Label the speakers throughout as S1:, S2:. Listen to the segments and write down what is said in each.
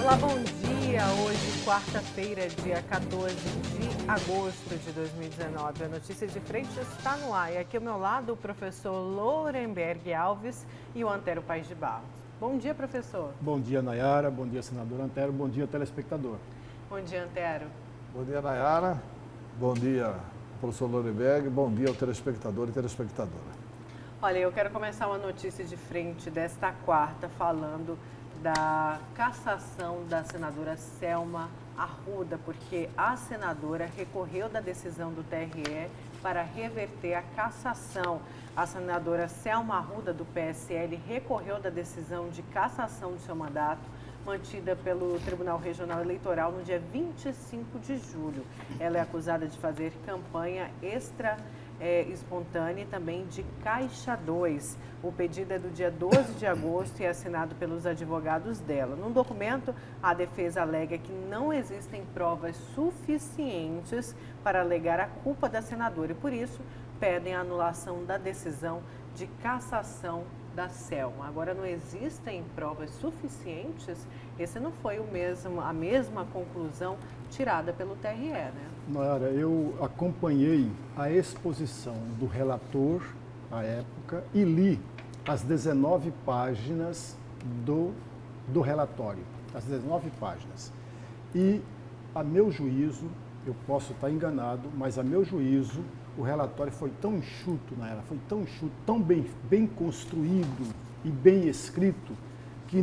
S1: Olá, bom dia. Hoje, quarta-feira, dia 14 de agosto de 2019. A Notícia de Frente está no ar. E aqui ao meu lado, o professor Lourenberg Alves e o Antero Paes de Barros. Bom dia, professor.
S2: Bom dia, Nayara. Bom dia, senador Antero. Bom dia, telespectador.
S1: Bom dia, Antero.
S3: Bom dia, Nayara. Bom dia, professor Lourenberg. Bom dia ao telespectador e telespectadora.
S1: Olha, eu quero começar uma notícia de frente desta quarta falando da cassação da senadora Selma Arruda, porque a senadora recorreu da decisão do TRE para reverter a cassação. A senadora Selma Arruda, do PSL, recorreu da decisão de cassação do seu mandato, mantida pelo Tribunal Regional Eleitoral no dia 25 de julho. Ela é acusada de fazer campanha espontânea e também de Caixa 2. O pedido é do dia 12 de agosto e é assinado pelos advogados dela. No documento, a defesa alega que não existem provas suficientes para alegar a culpa da senadora e, por isso, pedem a anulação da decisão de cassação da Selma. Agora, não existem provas suficientes? Esse não foi a mesma conclusão tirada pelo TRE, né?
S2: Nayara, eu acompanhei a exposição do relator, à época, e li as 19 páginas do relatório. As 19 páginas. E, a meu juízo, eu posso estar enganado, mas a meu juízo, o relatório foi tão enxuto, Nayara, foi tão enxuto, tão bem construído e bem escrito, que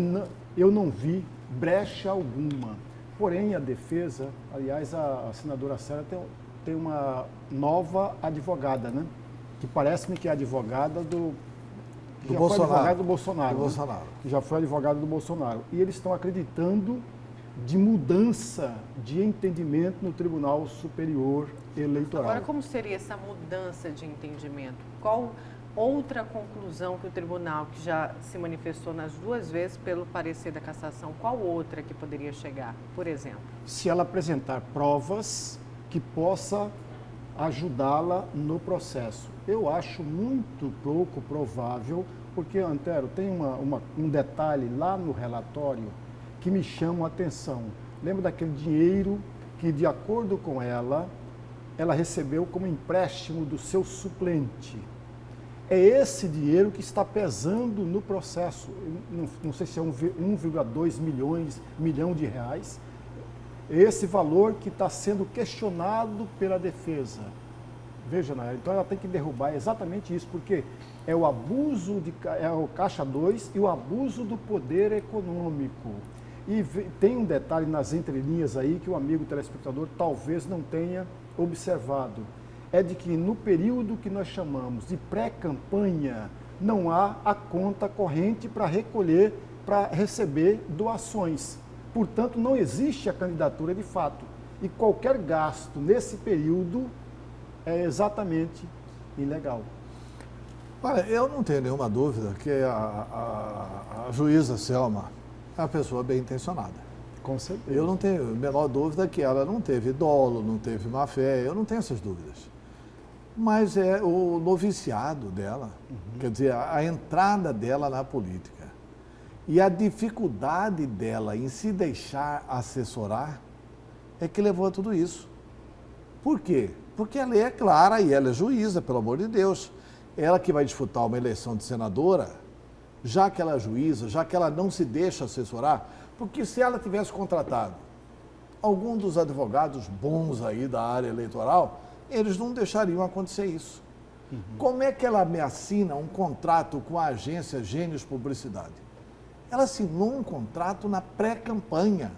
S2: eu não vi brecha alguma. Porém, a defesa, aliás, a senadora Célia tem uma nova advogada, né? Que parece-me que é advogada do Bolsonaro. Que já foi advogado do Bolsonaro. E eles estão acreditando de mudança de entendimento no Tribunal Superior Eleitoral.
S1: Agora, como seria essa mudança de entendimento? Qual outra conclusão que o tribunal, que já se manifestou nas duas vezes pelo parecer da cassação, qual outra que poderia chegar, por exemplo?
S2: Se ela apresentar provas que possa ajudá-la no processo. Eu acho muito pouco provável, porque, Antero, tem um detalhe lá no relatório que me chama a atenção. Lembra daquele dinheiro que, de acordo com ela recebeu como empréstimo do seu suplente. É esse dinheiro que está pesando no processo. Não sei se é 1,2 milhão de reais. É esse valor que está sendo questionado pela defesa. Veja, Nayara, então ela tem que derrubar exatamente isso, porque é o abuso, é o Caixa 2 e o abuso do poder econômico. E tem um detalhe nas entrelinhas aí que o amigo telespectador talvez não tenha observado. É de que no período que nós chamamos de pré-campanha, não há a conta corrente para recolher, para receber doações. Portanto, não existe a candidatura de fato. E qualquer gasto nesse período é exatamente ilegal.
S3: Olha, eu não tenho nenhuma dúvida que a juíza Selma é uma pessoa bem intencionada.
S2: Com certeza.
S3: Eu não tenho a menor dúvida que ela não teve dolo, não teve má fé, eu não tenho essas dúvidas. Mas é o noviciado dela, quer dizer, a entrada dela na política e a dificuldade dela em se deixar assessorar é que levou a tudo isso. Por quê? Porque ela é clara e ela é juíza, pelo amor de Deus. Ela que vai disputar uma eleição de senadora, já que ela é juíza, já que ela não se deixa assessorar, porque se ela tivesse contratado algum dos advogados bons aí da área eleitoral, eles não deixariam acontecer isso. Como é que ela me assina um contrato com a agência Gênios Publicidade? Ela assinou um contrato na pré-campanha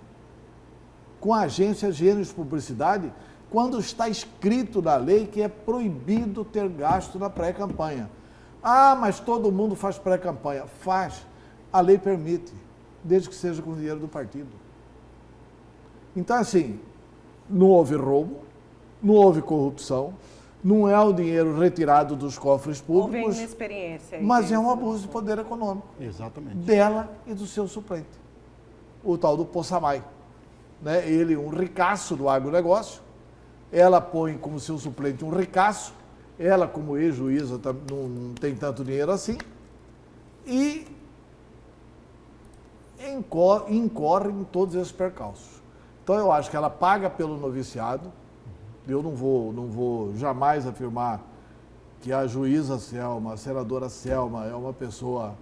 S3: com a agência Gênios Publicidade, quando está escrito na lei que é proibido ter gasto na pré-campanha. Ah, mas todo mundo faz pré-campanha. Faz. A lei permite, desde que seja com o dinheiro do partido. Então, assim, não houve roubo, não houve corrupção, não é o dinheiro retirado dos cofres públicos.
S1: Houve inexperiência.
S3: Mas é um abuso de poder econômico.
S2: Exatamente.
S3: Dela e do seu suplente. O tal do Poçamai. Né? Ele, um ricaço do agronegócio, ela põe como seu suplente um ricaço, ela como ex-juíza não tem tanto dinheiro assim, e incorre em todos esses percalços. Então, eu acho que ela paga pelo noviciado. Eu não vou jamais afirmar que a juíza Selma, a senadora Selma, é uma pessoa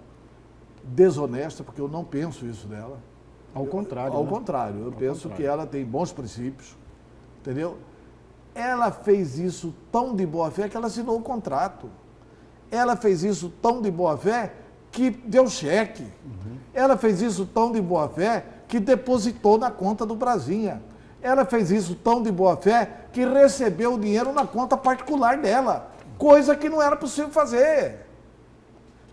S3: desonesta, porque eu não penso isso dela.
S2: Ao contrário.
S3: Ao contrário, eu penso que ela tem bons princípios, entendeu? Ela fez isso tão de boa fé que ela assinou o contrato. Ela fez isso tão de boa fé que deu cheque. Ela fez isso tão de boa fé que depositou na conta do Brasinha. Ela fez isso tão de boa fé que recebeu o dinheiro na conta particular dela. Coisa que não era possível fazer.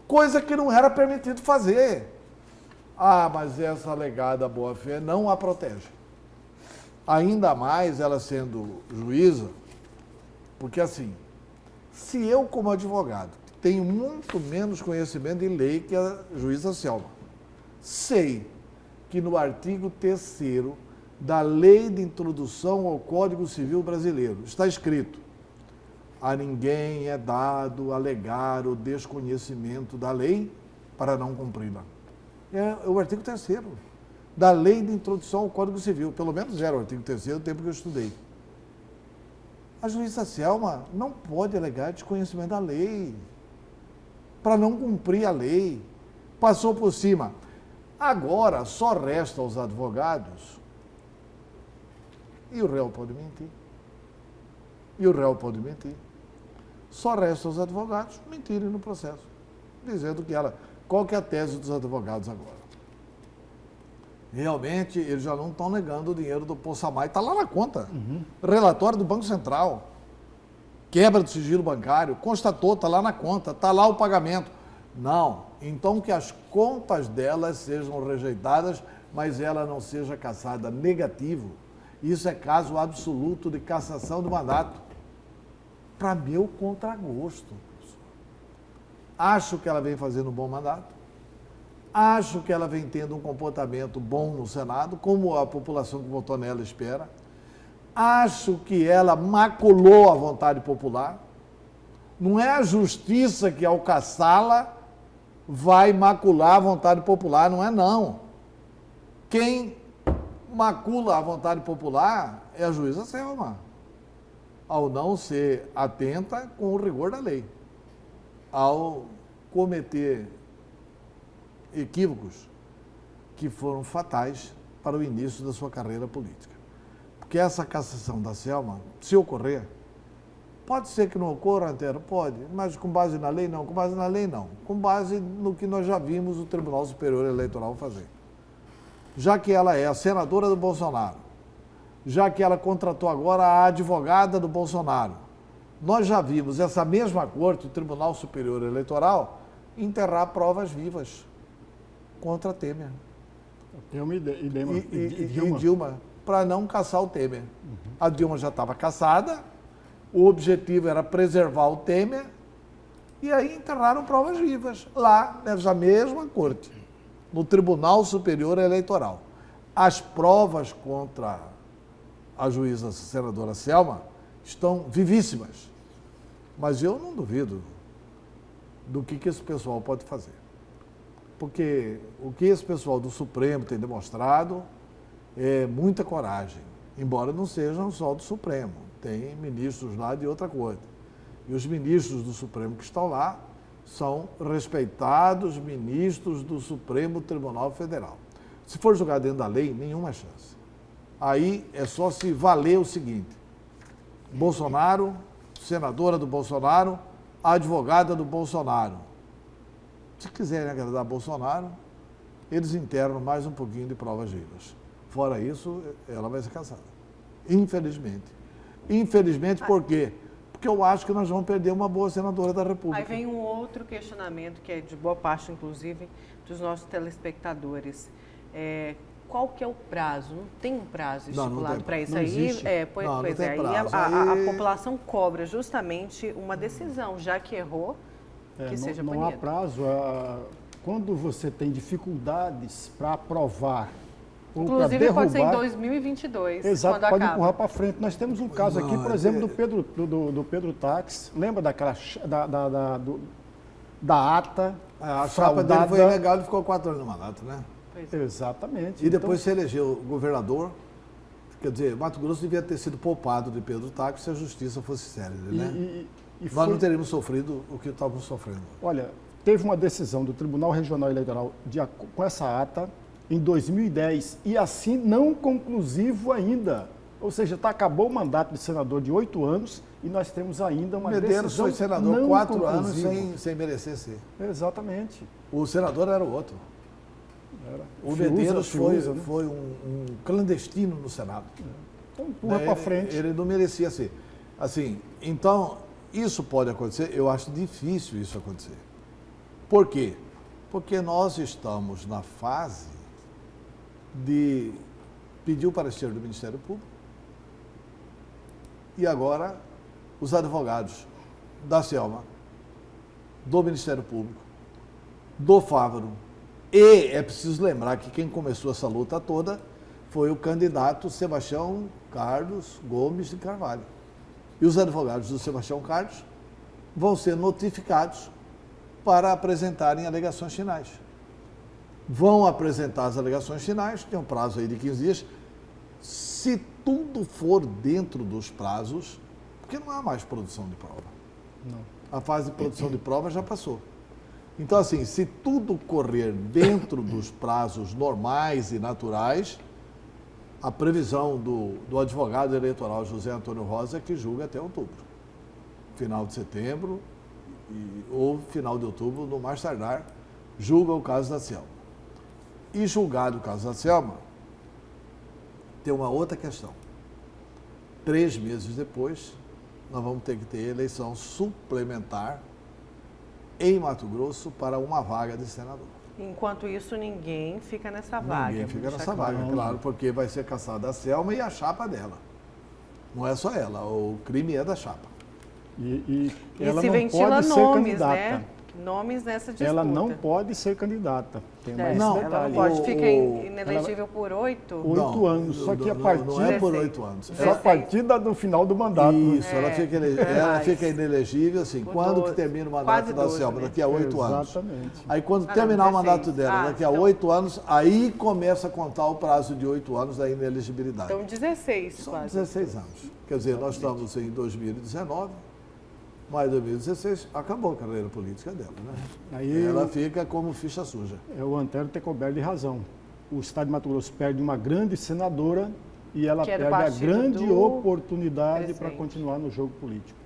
S3: Coisa que não era permitido fazer. Ah, mas essa alegada boa-fé não a protege. Ainda mais ela sendo juíza, porque assim, se eu como advogado tenho muito menos conhecimento em lei que a juíza Selma, sei que no artigo 3º da Lei de Introdução ao Código Civil Brasileiro está escrito: a ninguém é dado alegar o desconhecimento da lei para não cumpri-la. É o artigo 3º da Lei de Introdução ao Código Civil. Pelo menos era o artigo 3º, o tempo que eu estudei. A juíza Selma não pode alegar desconhecimento da lei para não cumprir a lei. Passou por cima. Agora só resta aos advogados, e o réu pode mentir. E o réu pode mentir. Só resta aos advogados mentirem no processo, dizendo que ela... Qual que é a tese dos advogados agora? Realmente, eles já não estão negando o dinheiro do Poçamai, está lá na conta. Relatório do Banco Central. Quebra do sigilo bancário, constatou, está lá na conta, está lá o pagamento. Não. Então que as contas delas sejam rejeitadas, mas ela não seja cassada. Negativo. Isso é caso absoluto de cassação do mandato. Para meu contragosto. Acho que ela vem fazendo um bom mandato. Acho que ela vem tendo um comportamento bom no Senado, como a população que votou nela espera. Acho que ela maculou a vontade popular. Não é a justiça que, ao caçá-la, vai macular a vontade popular, não é não. Quem macula a vontade popular é a juíza Selma, ao não ser atenta com o rigor da lei, ao cometer equívocos que foram fatais para o início da sua carreira política. Porque essa cassação da Selma, se ocorrer, pode ser que não ocorra, Antero? Pode, mas com base na lei não, com base na lei não, com base no que nós já vimos o Tribunal Superior Eleitoral fazer. Já que ela é a senadora do Bolsonaro, já que ela contratou agora a advogada do Bolsonaro, nós já vimos essa mesma corte, o Tribunal Superior Eleitoral, enterrar provas vivas contra Temer. E Dilma, para não caçar o Temer. A Dilma já estava caçada, o objetivo era preservar o Temer, e aí enterraram provas vivas, lá nessa mesma corte, no Tribunal Superior Eleitoral. As provas contra a juíza senadora Selma estão vivíssimas, mas eu não duvido do que esse pessoal pode fazer. Porque o que esse pessoal do Supremo tem demonstrado é muita coragem, embora não sejam só do Supremo, tem ministros lá de outra coisa. E os ministros do Supremo que estão lá são respeitados ministros do Supremo Tribunal Federal. Se for jogar dentro da lei, nenhuma chance. Aí é só se valer o seguinte: Bolsonaro, senadora do Bolsonaro, advogada do Bolsonaro. Se quiserem agradar Bolsonaro, eles internam mais um pouquinho de provas vivas. Fora isso, ela vai ser cassada. Infelizmente. Infelizmente, por quê? Porque eu acho que nós vamos perder uma boa senadora da República.
S1: Aí vem um outro questionamento, que é de boa parte, inclusive, dos nossos telespectadores. Qual que é o prazo? Não tem um prazo estipulado para isso aí? Pois é, aí a população cobra justamente uma decisão, já que errou, que seja punido.
S2: Não há prazo. Quando você tem dificuldades para aprovar ou para derrubar...
S1: Inclusive pode ser em 2022,
S2: exato,
S1: quando
S2: pode
S1: acaba.
S2: empurrar para frente. Nós temos um caso aqui, por exemplo, do Pedro Táxi. Lembra daquela da ata?
S3: A chapa dele foi ilegal e ficou 4 anos no mandato, né?
S1: Pois é.
S2: Exatamente.
S3: E depois se elegeu governador. Quer dizer, Mato Grosso devia ter sido poupado de Pedro Taco se a justiça fosse séria, né? Nós não teríamos sofrido o que estávamos sofrendo.
S2: Olha, teve uma decisão do Tribunal Regional Eleitoral com essa ata em 2010 e assim não conclusivo ainda. Ou seja, acabou o mandato de senador de 8 anos e nós temos ainda uma
S3: Medeiros
S2: decisão
S3: foi senador
S2: não
S3: 4 anos
S2: conclusiva.
S3: sem merecer ser.
S2: Exatamente.
S3: O senador era o outro.
S2: Era.
S3: O
S2: Fiuza,
S3: Medeiros
S2: Fiuza, né?
S3: foi um clandestino no Senado.
S2: Então, empurra para frente.
S3: Ele não merecia ser. Assim, então, isso pode acontecer, eu acho difícil isso acontecer. Por quê? Porque nós estamos na fase de pedir o parecer do Ministério Público e agora os advogados da Selma, do Ministério Público, do Fávaro, e é preciso lembrar que quem começou essa luta toda foi o candidato Sebastião Carlos Gomes de Carvalho. E os advogados do Sebastião Carlos vão ser notificados para apresentarem alegações finais. Vão apresentar as alegações finais, tem um prazo aí de 15 dias. Se tudo for dentro dos prazos, porque não há mais produção de prova.
S2: Não.
S3: A fase de produção de prova já passou. Então, assim, se tudo correr dentro dos prazos normais e naturais, a previsão do advogado eleitoral José Antônio Rosa é que julga até outubro. Final de setembro ou final de outubro, no mais tardar, julga o caso da Selma. E julgado o caso da Selma, tem uma outra questão. 3 meses depois, nós vamos ter que ter eleição suplementar em Mato Grosso para uma vaga de senador.
S1: Enquanto isso, ninguém fica nessa vaga.
S3: Ninguém fica
S1: deixa
S3: nessa
S1: claro.
S3: vaga, claro, porque vai ser caçada a Selma e a chapa dela. Não é só ela, o crime é da chapa.
S2: E
S1: E
S2: ela
S1: se
S2: não
S1: ventila
S2: pode ser
S1: nomes,
S2: candidata.
S1: né? Nomes nessa disputa.
S2: Ela não pode ser candidata. Tem mais
S3: Não,
S2: esse
S1: ela não
S2: detalhe.
S1: pode. Fica inelegível por 8.
S2: 8 anos, só que a partir...
S3: Não é por
S1: 16.
S3: 8 anos.
S2: Só a partir do final do mandato. né?
S3: Isso, ela fica inelegível, assim,
S1: Por
S3: quando
S1: 12,
S3: que termina o mandato
S1: quase
S3: da
S1: 12,
S3: Selma?
S1: né?
S3: Daqui a 8 anos.
S2: Exatamente.
S3: Aí quando
S1: não,
S3: terminar o
S1: 16.
S3: mandato dela,
S1: Ah,
S3: daqui a
S1: então-
S3: 8 anos, aí começa a contar o prazo de 8 anos da inelegibilidade.
S1: Então, 16
S3: São
S1: quase.
S3: 16 anos. Quer dizer, nós estamos em 2019, mas em 2016 acabou a carreira política dela, né?
S2: Aí
S3: Ela fica como ficha suja.
S2: o Antero tem coberto de razão. O estado de Mato Grosso perde uma grande senadora e ela
S1: Que é do
S2: perde a
S1: partido
S2: grande
S1: do
S2: oportunidade para
S1: presidente.
S2: continuar no jogo político.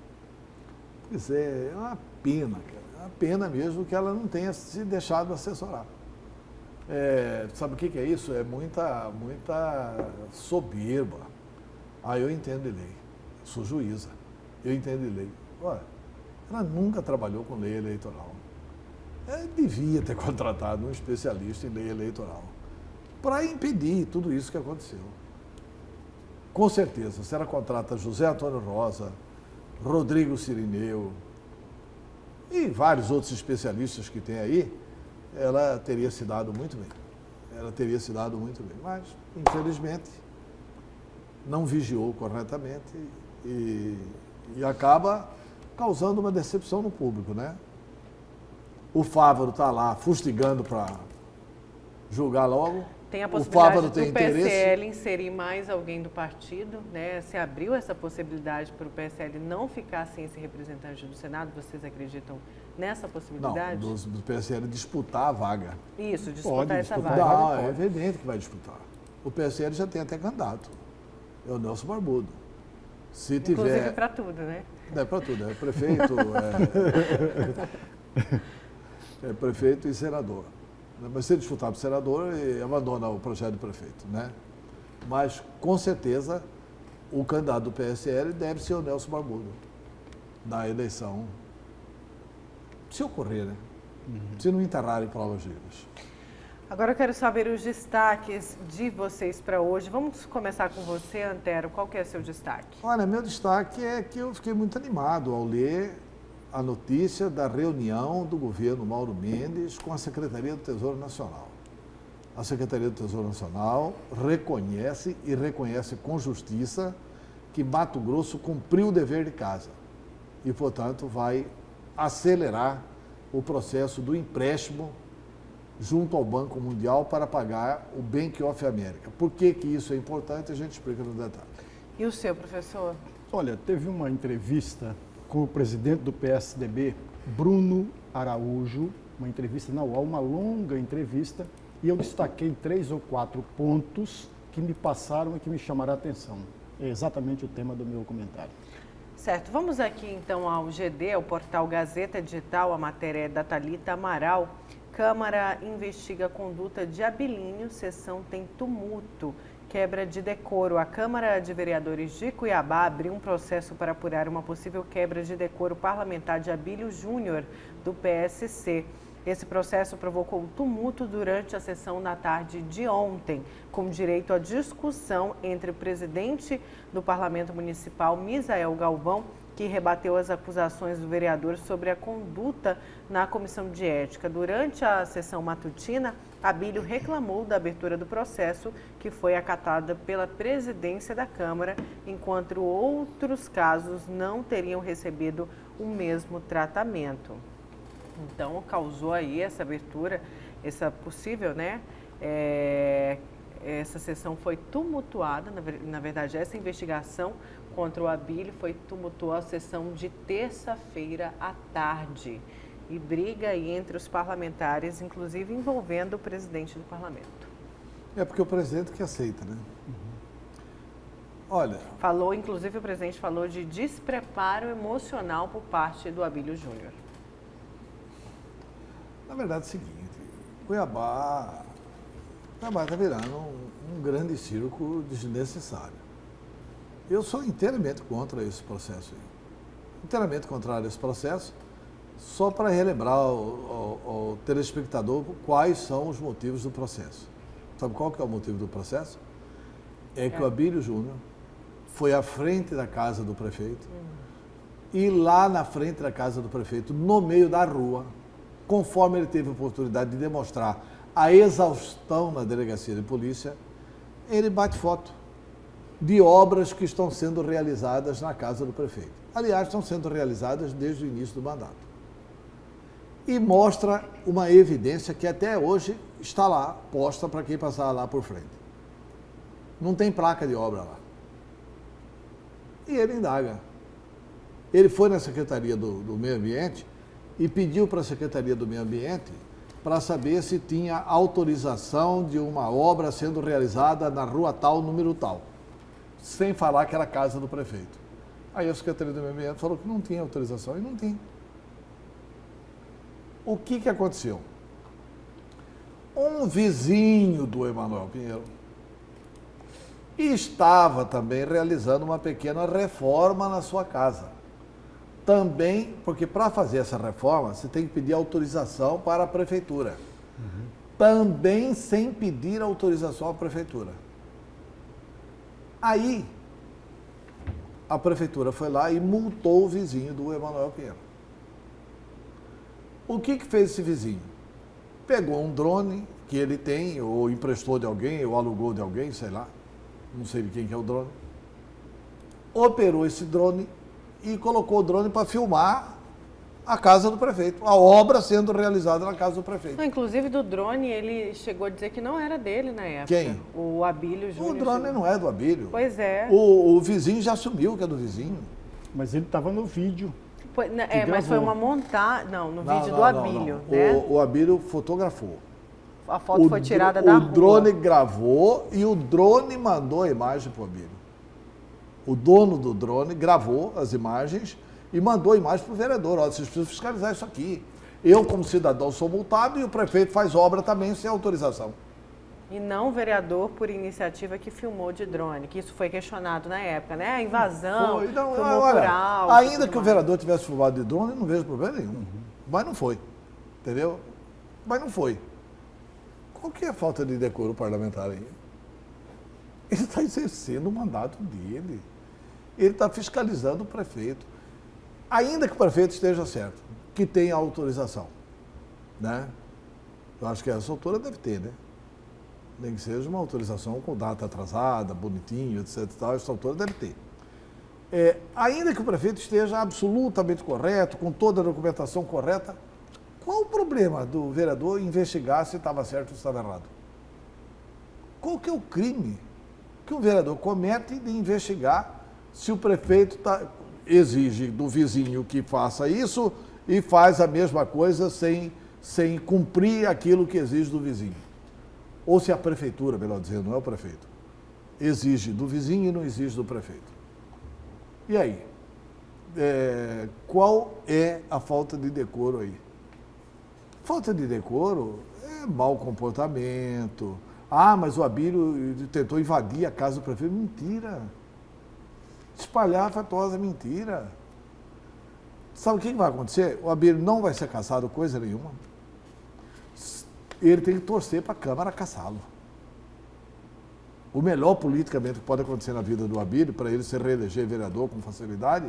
S3: Pois é uma pena, cara. É uma pena mesmo que ela não tenha se deixado assessorar. Sabe o que é isso? É muita soberba. Eu entendo de lei. Sou juíza. Eu entendo de lei. Olha, ela nunca trabalhou com lei eleitoral. Devia ter contratado um especialista em lei eleitoral para impedir tudo isso que aconteceu. Com certeza, se ela contrata José Antônio Rosa, Rodrigo Cirineu e vários outros especialistas que tem aí, ela teria se dado muito bem. Mas, infelizmente, não vigiou corretamente e acaba causando uma decepção no público, né? O Fávaro está lá fustigando para julgar logo.
S1: Tem a
S3: O
S1: possibilidade
S3: Fávaro
S1: do
S3: tem interesse.
S1: PSL inserir mais alguém do partido, né? Se abriu essa possibilidade para o PSL não ficar sem esse representante do Senado, vocês acreditam nessa
S3: Não,
S1: possibilidade?
S3: do PSL disputar a vaga.
S1: Isso, disputar
S2: Pode
S1: essa
S2: disputar.
S1: vaga.
S3: Não,
S2: pode.
S3: é evidente que vai disputar. O PSL já tem até candidato. É o Nelson Barbudo. Se
S1: Inclusive
S3: tiver.
S1: para tudo, né?
S3: É para tudo, é prefeito, é prefeito e senador. Mas se ele disputar para senador, ele abandona o projeto de prefeito, né? Mas, com certeza, o candidato do PSL deve ser o Nelson Barbudo, na eleição, se ocorrer, né? Se não enterrarem provas vivas.
S1: Agora eu quero saber os destaques de vocês para hoje. Vamos começar com você, Antero. Qual que é o seu destaque?
S3: Olha, meu destaque é que eu fiquei muito animado ao ler a notícia da reunião do governo Mauro Mendes com a Secretaria do Tesouro Nacional. A Secretaria do Tesouro Nacional reconhece com justiça que Mato Grosso cumpriu o dever de casa e, portanto, vai acelerar o processo do empréstimo junto ao Banco Mundial para pagar o Bank of America. Por que isso é importante? A gente explica no detalhe.
S1: E o seu, professor?
S2: Olha, teve uma entrevista com o presidente do PSDB, Bruno Araújo, uma entrevista na UOL, uma longa entrevista, e eu destaquei 3 ou 4 pontos que me passaram e que me chamaram a atenção. É exatamente o tema do meu comentário.
S1: Certo, vamos aqui então ao GD, ao portal Gazeta Digital, a matéria é da Thalita Amaral. Câmara investiga a conduta de Abilinho, sessão tem tumulto, quebra de decoro. A Câmara de Vereadores de Cuiabá abriu um processo para apurar uma possível quebra de decoro parlamentar de Abílio Júnior, do PSC. Esse processo provocou tumulto durante a sessão na tarde de ontem, com direito à discussão entre o presidente do Parlamento Municipal, Misael Galvão, que rebateu as acusações do vereador sobre a conduta na Comissão de Ética. Durante a sessão matutina, Abílio reclamou da abertura do processo, que foi acatada pela presidência da Câmara, enquanto outros casos não teriam recebido o mesmo tratamento. Então, causou aí essa abertura, essa possível, né? Essa sessão foi tumultuada, na verdade, essa investigação contra o Abílio foi tumultuada a sessão de terça-feira à tarde. E briga aí entre os parlamentares, inclusive envolvendo o presidente do parlamento.
S3: É porque o presidente que aceita, né? Olha...
S1: Inclusive o presidente falou de despreparo emocional por parte do Abílio Júnior.
S3: Na verdade é o seguinte, Cuiabá está virando um grande circo desnecessário. Eu sou inteiramente contra esse processo aí. Inteiramente contrário a esse processo, só para relembrar ao telespectador quais são os motivos do processo. Sabe qual que é o motivo do processo? É que o Abílio Júnior foi à frente da casa do prefeito e lá na frente da casa do prefeito, no meio da rua, conforme ele teve a oportunidade de demonstrar a exaustão na delegacia de polícia, ele bate foto de obras que estão sendo realizadas na casa do prefeito. Aliás, estão sendo realizadas desde o início do mandato. E mostra uma evidência que até hoje está lá, posta para quem passar lá por frente. Não tem placa de obra lá. E ele indaga. Ele foi na Secretaria do Meio Ambiente e pediu para a Secretaria do Meio Ambiente para saber se tinha autorização de uma obra sendo realizada na rua tal, número tal, sem falar que era a casa do prefeito. Aí a Secretaria do Meio Ambiente falou que não tinha autorização e não tinha. O que aconteceu? Um vizinho do Emanuel Pinheiro estava também realizando uma pequena reforma na sua casa. Também, porque para fazer essa reforma, você tem que pedir autorização para a prefeitura. Também sem pedir autorização à prefeitura. Aí, a prefeitura foi lá e multou o vizinho do Emanuel Pinheiro. O que fez esse vizinho? Pegou um drone que ele tem, ou emprestou de alguém, ou alugou de alguém, sei lá, não sei de quem que é o drone, operou esse drone e colocou o drone para filmar a casa do prefeito, a obra sendo realizada na casa do prefeito.
S1: Não, inclusive do drone, ele chegou a dizer que não era dele na época.
S3: Quem?
S1: O Abílio Júnior.
S3: O drone não é do Abílio.
S1: Pois é.
S3: O vizinho já assumiu que é do vizinho.
S2: Mas ele estava no vídeo.
S1: Mas foi uma montagem, no vídeo do Abílio, né?
S3: O Abílio fotografou.
S1: A foto foi tirada da rua.
S3: O drone gravou e o drone mandou a imagem para o Abílio. O dono do drone gravou as imagens e mandou a imagem para o vereador. Olha, vocês precisam fiscalizar isso aqui. Eu, como cidadão, sou multado e o prefeito faz obra também sem autorização.
S1: E não o vereador por iniciativa que filmou de drone, que isso foi questionado na época, né? A invasão, filmou por alto.
S3: Ainda que o vereador tivesse filmado de drone, eu não vejo problema nenhum. Mas não foi, entendeu? Mas não foi. Qual que é a falta de decoro parlamentar aí? Ele está exercendo o mandato dele. Ele está fiscalizando o prefeito. Ainda que o prefeito esteja certo, que tenha autorização, né? Eu acho que essa altura deve ter, né? Nem que seja uma autorização com data atrasada, bonitinho, etc. Essa altura deve ter. Ainda que o prefeito esteja absolutamente correto, com toda a documentação correta, qual o o problema do vereador investigar se estava certo ou se estava errado? Qual que é o crime que o vereador comete de investigar se o prefeito exige do vizinho que faça isso e faz a mesma coisa sem cumprir aquilo que exige do vizinho? Ou se a prefeitura, melhor dizendo, não é o prefeito, exige do vizinho e não exige do prefeito. E aí? Qual é a falta de decoro aí? Falta de decoro é mau comportamento. Ah, mas o Abílio tentou invadir a casa do prefeito. Mentira. Espalhar fatosa mentira. Sabe o que vai acontecer? O Abílio não vai ser cassado coisa nenhuma. Ele tem que torcer para a Câmara cassá-lo. O melhor politicamente que pode acontecer na vida do Abílio, para ele se reeleger vereador com facilidade,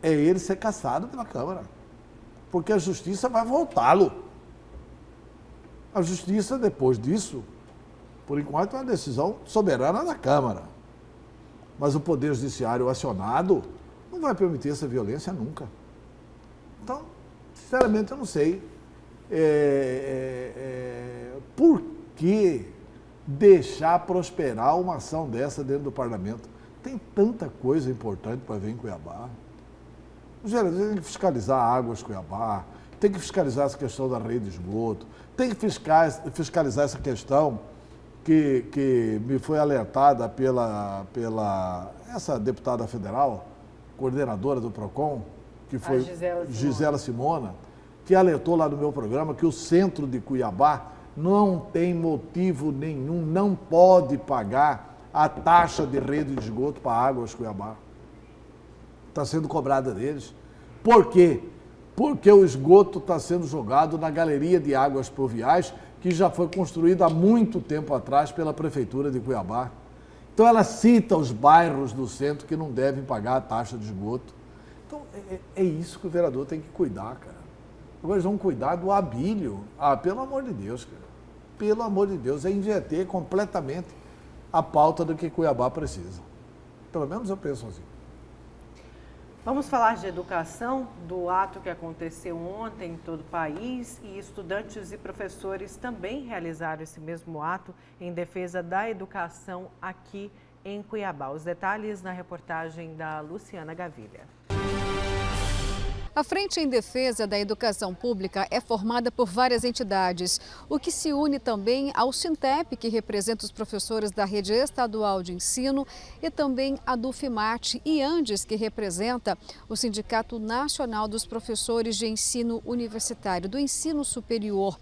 S3: é ele ser cassado pela Câmara. Porque a Justiça vai voltá-lo. A Justiça, depois disso, por enquanto, é uma decisão soberana da Câmara. Mas o Poder Judiciário acionado não vai permitir essa violência nunca. Então, sinceramente, eu não sei por que deixar prosperar uma ação dessa dentro do parlamento. Tem tanta coisa importante para ver em Cuiabá. Os vereadores têm que fiscalizar águas Cuiabá, tem que fiscalizar essa questão da rede de esgoto, tem que fiscalizar essa questão que me foi alertada pela essa deputada federal, coordenadora do PROCON, que foi Gisela Simona, que alertou lá no meu programa que o centro de Cuiabá não tem motivo nenhum, não pode pagar a taxa de rede de esgoto para Águas Cuiabá. Está sendo cobrada deles. Por quê? Porque o esgoto está sendo jogado na galeria de águas pluviais, que já foi construída há muito tempo atrás pela Prefeitura de Cuiabá. Então ela cita os bairros do centro que não devem pagar a taxa de esgoto. Então é isso que o vereador tem que cuidar, cara. Agora eles vão cuidar do Abílio. Ah, pelo amor de Deus, cara. Pelo amor de Deus, é inverter completamente a pauta do que Cuiabá precisa. Pelo menos eu penso assim.
S1: Vamos falar de educação, do ato que aconteceu ontem em todo o país, e estudantes e professores também realizaram esse mesmo ato em defesa da educação aqui em Cuiabá. Os detalhes na reportagem da Luciana Gavilha.
S4: A Frente em Defesa da Educação Pública é formada por várias entidades, o que se une também ao Sintep, que representa os professores da rede estadual de ensino, e também a Dufimate e Andes, que representa o Sindicato Nacional dos Professores de Ensino Universitário, do Ensino Superior.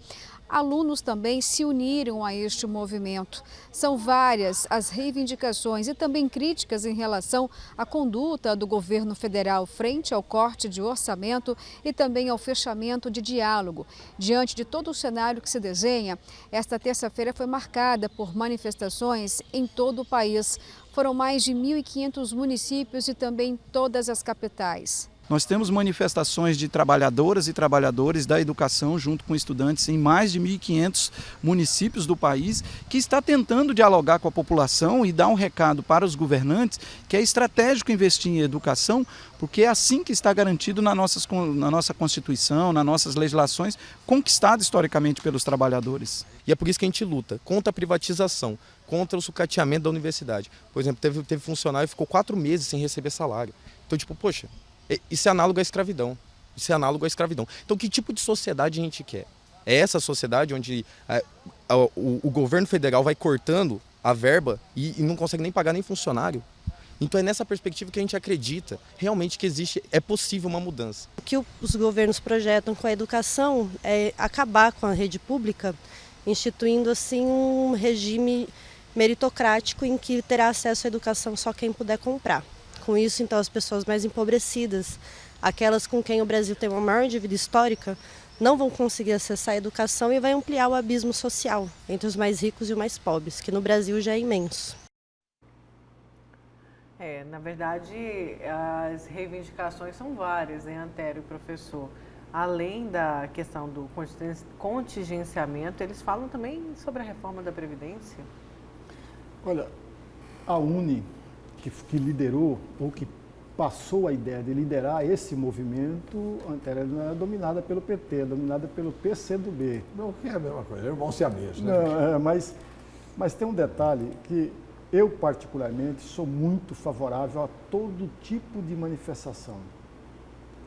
S4: Alunos também se uniram a este movimento. São várias as reivindicações e também críticas em relação à conduta do governo federal frente ao corte de orçamento e também ao fechamento de diálogo. Diante de todo o cenário que se desenha, esta terça-feira foi marcada por manifestações em todo o país. Foram mais de 1.500 municípios e também todas as capitais.
S5: Nós temos manifestações de trabalhadoras e trabalhadores da educação junto com estudantes em mais de 1.500 municípios do país, que está tentando dialogar com a população e dar um recado para os governantes que é estratégico investir em educação, porque é assim que está garantido na nossa Constituição, nas nossas legislações, conquistada historicamente pelos trabalhadores.
S6: E é por isso que a gente luta contra a privatização, contra o sucateamento da universidade. Por exemplo, teve funcionário que ficou 4 meses sem receber salário. Então, poxa, isso é análogo à escravidão. Isso é análogo à escravidão. Então, que tipo de sociedade a gente quer? É essa sociedade onde o governo federal vai cortando a verba e não consegue nem pagar nem funcionário? Então, é nessa perspectiva que a gente acredita realmente que é possível uma mudança.
S7: O que os governos projetam com a educação é acabar com a rede pública, instituindo assim um regime meritocrático em que terá acesso à educação só quem puder comprar. Com isso, então, as pessoas mais empobrecidas, aquelas com quem o Brasil tem uma maior dívida histórica, não vão conseguir acessar a educação e vai ampliar o abismo social entre os mais ricos e os mais pobres, que no Brasil já é imenso.
S1: Na verdade, as reivindicações são várias, né, Antério e professor? Além da questão do contingenciamento, eles falam também sobre a reforma da Previdência?
S2: Olha, a UNE, que liderou ou que passou a ideia de liderar esse movimento, ela não era dominada pelo PT, era dominada pelo PCdoB.
S3: Não, que é a mesma coisa, irmão siamês, né?
S2: Não, mas tem um detalhe que eu, particularmente, sou muito favorável a todo tipo de manifestação.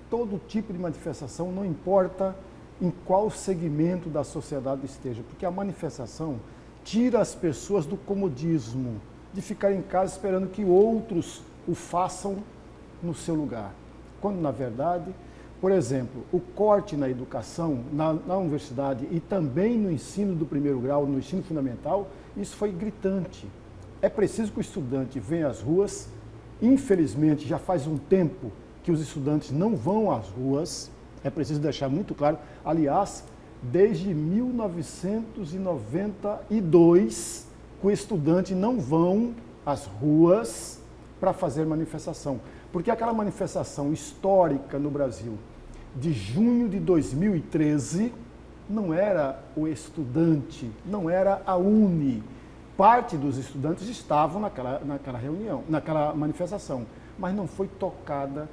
S2: Todo tipo de manifestação, não importa em qual segmento da sociedade esteja, porque a manifestação tira as pessoas do comodismo, de ficar em casa esperando que outros o façam no seu lugar. Quando, na verdade, por exemplo, o corte na educação, na universidade e também no ensino do primeiro grau, no ensino fundamental, isso foi gritante. É preciso que o estudante venha às ruas. Infelizmente, já faz um tempo que os estudantes não vão às ruas, é preciso deixar muito claro. Aliás, desde 1992, que os estudantes não vão às ruas para fazer manifestação. Porque aquela manifestação histórica no Brasil, de junho de 2013, não era o estudante, não era a UNE. Parte dos estudantes estavam naquela reunião, naquela manifestação, mas não foi tocada,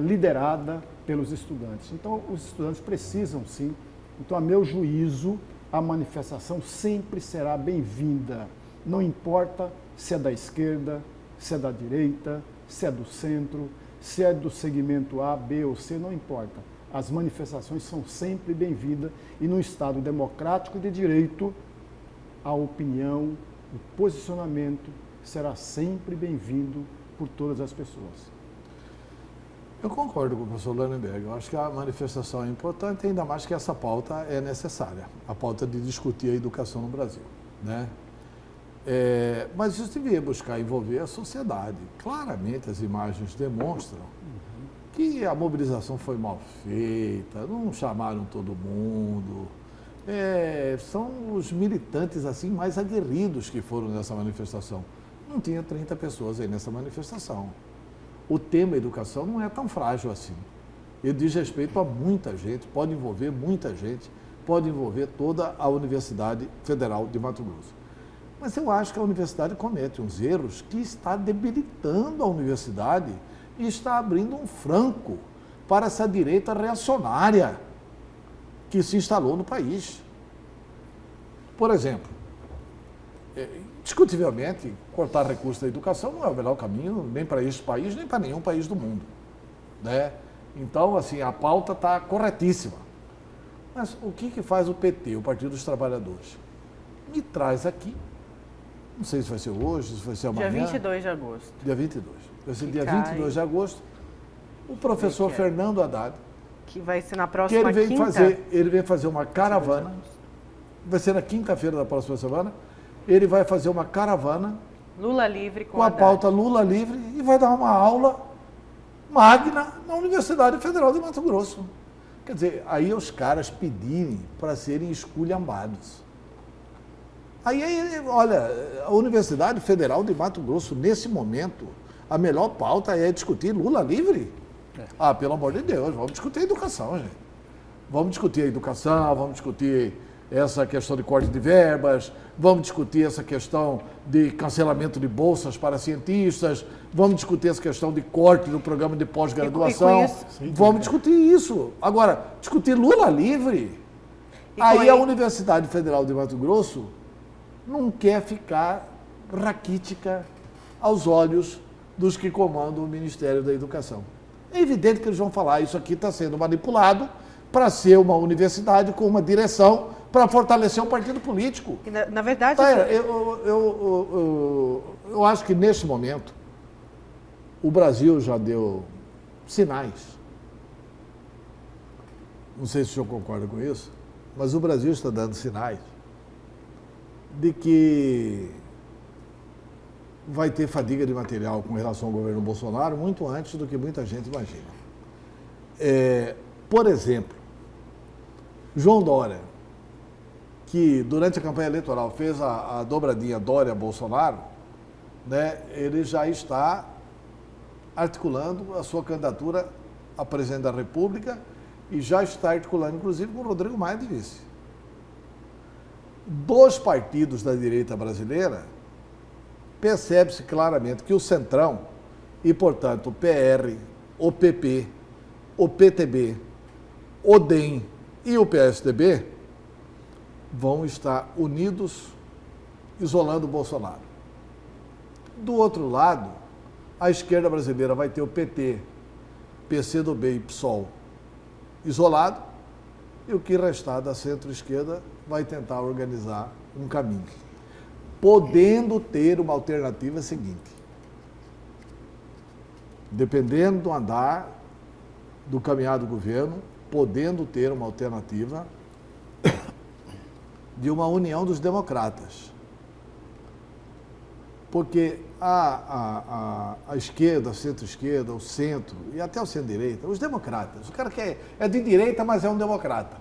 S2: liderada pelos estudantes. Então, os estudantes precisam, sim. Então, a meu juízo, a manifestação sempre será bem-vinda. Não importa se é da esquerda, se é da direita, se é do centro, se é do segmento A, B ou C, não importa. As manifestações são sempre bem-vindas e num Estado democrático de direito, a opinião, o posicionamento será sempre bem-vindo por todas as pessoas.
S3: Eu concordo com o professor Lannenberg. Eu acho que a manifestação é importante, ainda mais que essa pauta é necessária, a pauta de discutir a educação no Brasil, né? Mas isso devia buscar envolver a sociedade. Claramente as imagens demonstram que a mobilização foi mal feita, não chamaram todo mundo. São os militantes assim mais aguerridos que foram nessa manifestação. Não tinha 30 pessoas aí nessa manifestação. O tema educação não é tão frágil assim. Ele diz respeito a muita gente, pode envolver muita gente, pode envolver toda a Universidade Federal de Mato Grosso. Mas eu acho que a universidade comete uns erros que está debilitando a universidade e está abrindo um franco para essa direita reacionária que se instalou no país. Por exemplo, discutivelmente, cortar recursos da educação não é o melhor caminho nem para este país, nem para nenhum país do mundo, né? Então, assim, a pauta está corretíssima. Mas o que faz o PT, o Partido dos Trabalhadores? Me traz aqui, não sei se vai ser hoje, se vai ser amanhã.
S1: Dia 22 de agosto.
S3: Dia 22. Vai ser dia 22 de agosto. O professor Fernando Haddad.
S1: Que vai ser na próxima quinta.
S3: Ele vem fazer uma caravana. Vai ser na quinta-feira da próxima semana. Ele vai fazer uma caravana.
S1: Lula livre
S3: com a pauta Lula livre e vai dar uma aula magna na Universidade Federal de Mato Grosso. Quer dizer, aí os caras pedirem para serem esculhambados. Aí, olha, a Universidade Federal de Mato Grosso, nesse momento, a melhor pauta é discutir Lula livre. Ah, pelo amor de Deus, vamos discutir a educação, gente. Vamos discutir a educação, vamos discutir essa questão de corte de verbas, vamos discutir essa questão de cancelamento de bolsas para cientistas, vamos discutir essa questão de corte do programa de pós-graduação. Vamos discutir isso. Agora, discutir Lula livre. Aí a Universidade Federal de Mato Grosso não quer ficar raquítica aos olhos dos que comandam o Ministério da Educação. É evidente que eles vão falar, isso aqui está sendo manipulado para ser uma universidade com uma direção para fortalecer um partido político.
S1: E na verdade...
S3: Tá, eu acho que neste momento o Brasil já deu sinais. Não sei se o senhor concorda com isso, mas o Brasil está dando sinais de que vai ter fadiga de material com relação ao governo Bolsonaro muito antes do que muita gente imagina. Por exemplo, João Dória, que durante a campanha eleitoral fez a dobradinha Dória-Bolsonaro, né, ele já está articulando a sua candidatura a presidente da República e já está articulando, inclusive, com o Rodrigo Maia de vice. Dos partidos da direita brasileira, percebe-se claramente que o Centrão E, portanto, o PR, o PP, o PTB, o DEM e o PSDB vão estar unidos, isolando o Bolsonaro. Do outro lado, a esquerda brasileira vai ter o PT, PCdoB e PSOL isolado, e o que restar da centro-esquerda vai tentar organizar um caminho, podendo ter uma alternativa seguinte. Dependendo do andar do caminhar do governo, podendo ter uma alternativa de uma união dos democratas. Porque a esquerda, a centro-esquerda, o centro e até o centro-direita, os democratas, o cara que é de direita, mas é um democrata.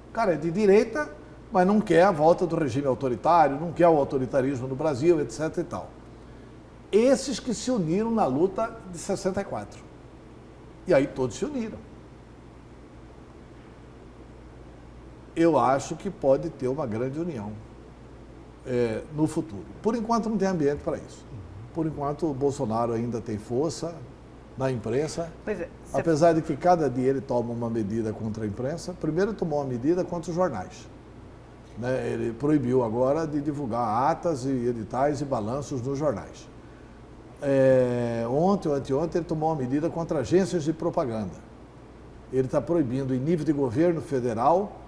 S3: O cara é de direita, mas não quer a volta do regime autoritário, não quer o autoritarismo no Brasil, etc. e tal. Esses que se uniram na luta de 64. E aí todos se uniram. Eu acho que pode ter uma grande união no futuro. Por enquanto não tem ambiente para isso. Por enquanto o Bolsonaro ainda tem força na imprensa, apesar de que cada dia ele toma uma medida contra a imprensa. Primeiro ele tomou uma medida contra os jornais. Né? Ele proibiu agora de divulgar atas e editais e balanços nos jornais. Ontem ou anteontem ele tomou uma medida contra agências de propaganda. Ele está proibindo, em nível de governo federal,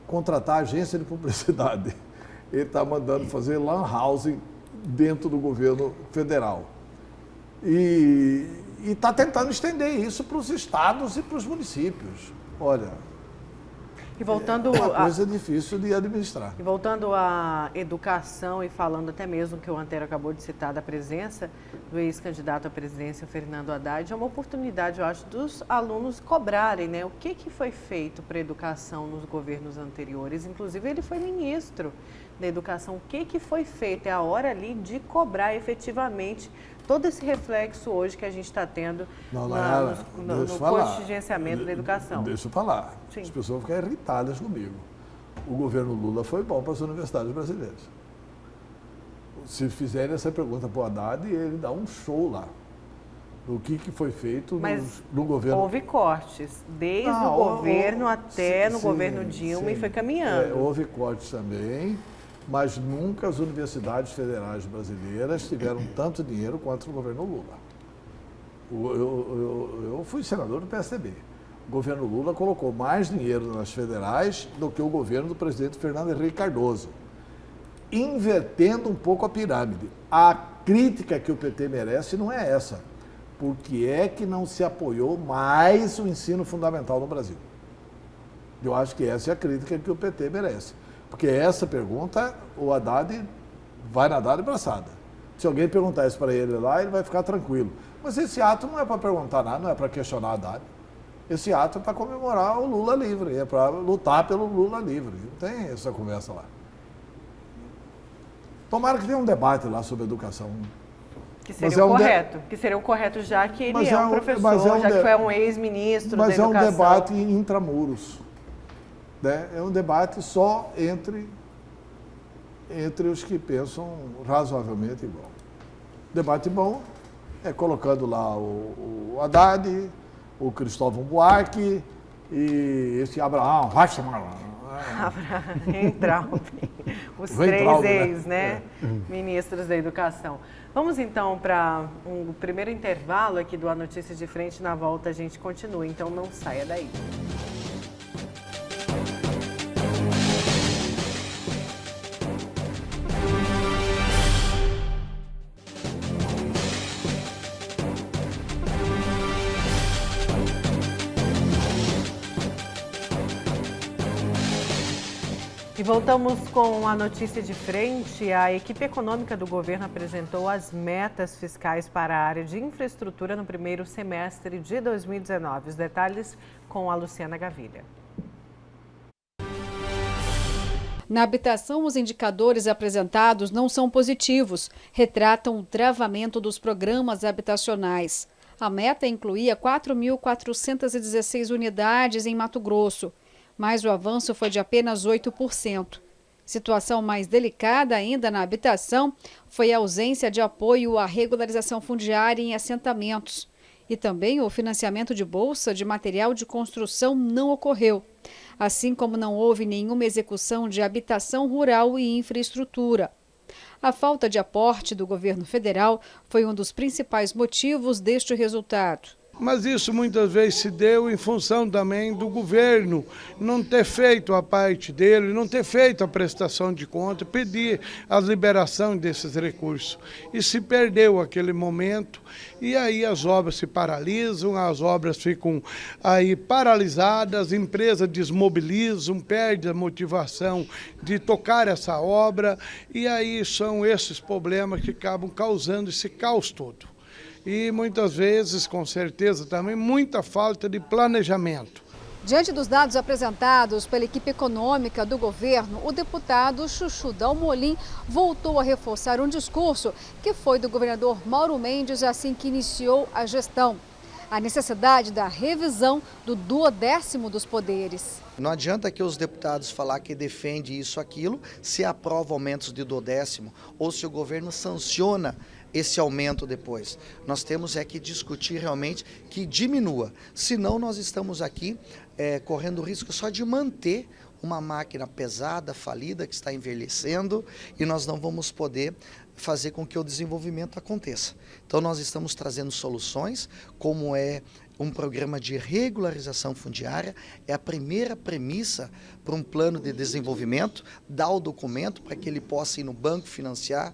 S3: contratar agência de publicidade. Ele está mandando fazer lan house dentro do governo federal. E está tentando estender isso para os estados e para os municípios. Olha,
S1: e voltando
S3: é uma coisa difícil de administrar.
S1: E voltando à educação e falando até mesmo que o Antero acabou de citar da presença do ex-candidato à presidência, Fernando Haddad, é uma oportunidade, eu acho, dos alunos cobrarem, né? O que foi feito para a educação nos governos anteriores. Inclusive, ele foi ministro da educação. O que foi feito? É a hora ali de cobrar efetivamente todo esse reflexo hoje que a gente está tendo no contingenciamento da educação.
S3: Deixa eu falar.
S1: Sim.
S3: As pessoas vão ficar irritadas comigo. O governo Lula foi bom para as universidades brasileiras. Se fizerem essa pergunta para o Haddad, ele dá um show lá. O que foi feito no governo...
S1: houve cortes, desde o governo até no governo Dilma, e foi caminhando.
S3: Houve cortes também, mas nunca as universidades federais brasileiras tiveram tanto dinheiro quanto o governo Lula. Eu fui senador do PSDB. O governo Lula colocou mais dinheiro nas federais do que o governo do presidente Fernando Henrique Cardoso, invertendo um pouco a pirâmide. A crítica que o PT merece não é essa. Por que é que não se apoiou mais o ensino fundamental no Brasil? Eu acho que essa é a crítica que o PT merece. Porque essa pergunta, o Haddad vai nadar de braçada. Se alguém perguntar isso para ele lá, ele vai ficar tranquilo. Mas esse ato não é para perguntar nada, não é para questionar Haddad. Esse ato é para comemorar o Lula livre, é para lutar pelo Lula livre. Não tem essa conversa lá. Tomara que tenha um debate lá sobre educação.
S1: Que seria o correto. Que seria o correto, já que ele é um professor, já que foi um ex-ministro da educação.
S3: Mas é um debate intramuros. Né? É um debate só entre os que pensam razoavelmente igual. Debate bom é colocando lá o Haddad, o Cristóvão Buarque e esse Abraham Weissmann.
S1: Weintraub, os três ex, né? Ministros da Educação. Vamos então para um primeiro intervalo aqui do A Notícia de Frente. Na volta a gente continua, então não saia daí. E voltamos com a notícia de frente. A equipe econômica do governo apresentou as metas fiscais para a área de infraestrutura no primeiro semestre de 2019. Os detalhes com a Luciana Gavilha.
S4: Na habitação, os indicadores apresentados não são positivos, retratam o travamento dos programas habitacionais. A meta incluía 4.416 unidades em Mato Grosso, mas o avanço foi de apenas 8%. Situação mais delicada ainda na habitação foi a ausência de apoio à regularização fundiária em assentamentos. E também o financiamento de bolsa de material de construção não ocorreu, assim como não houve nenhuma execução de habitação rural e infraestrutura. A falta de aporte do governo federal foi um dos principais motivos deste resultado.
S8: Mas isso muitas vezes se deu em função também do governo não ter feito a parte dele, não ter feito a prestação de conta, pedir a liberação desses recursos. E se perdeu aquele momento e aí as obras se paralisam, as obras ficam aí paralisadas, as empresas desmobilizam, perdem a motivação de tocar essa obra e aí são esses problemas que acabam causando esse caos todo. E muitas vezes, com certeza, também muita falta de planejamento.
S4: Diante dos dados apresentados pela equipe econômica do governo, o deputado Chuchu Dalmolin voltou a reforçar um discurso que foi do governador Mauro Mendes assim que iniciou a gestão. A necessidade da revisão do 12º dos poderes.
S9: Não adianta que os deputados falar que defende isso, aquilo, se aprova aumentos de 12º ou se o governo sanciona esse aumento depois. Nós temos que discutir realmente que diminua, senão nós estamos aqui correndo o risco só de manter uma máquina pesada, falida, que está envelhecendo e nós não vamos poder fazer com que o desenvolvimento aconteça. Então nós estamos trazendo soluções, como é um programa de regularização fundiária, é a primeira premissa para um plano de desenvolvimento, dar o documento para que ele possa ir no banco financiar,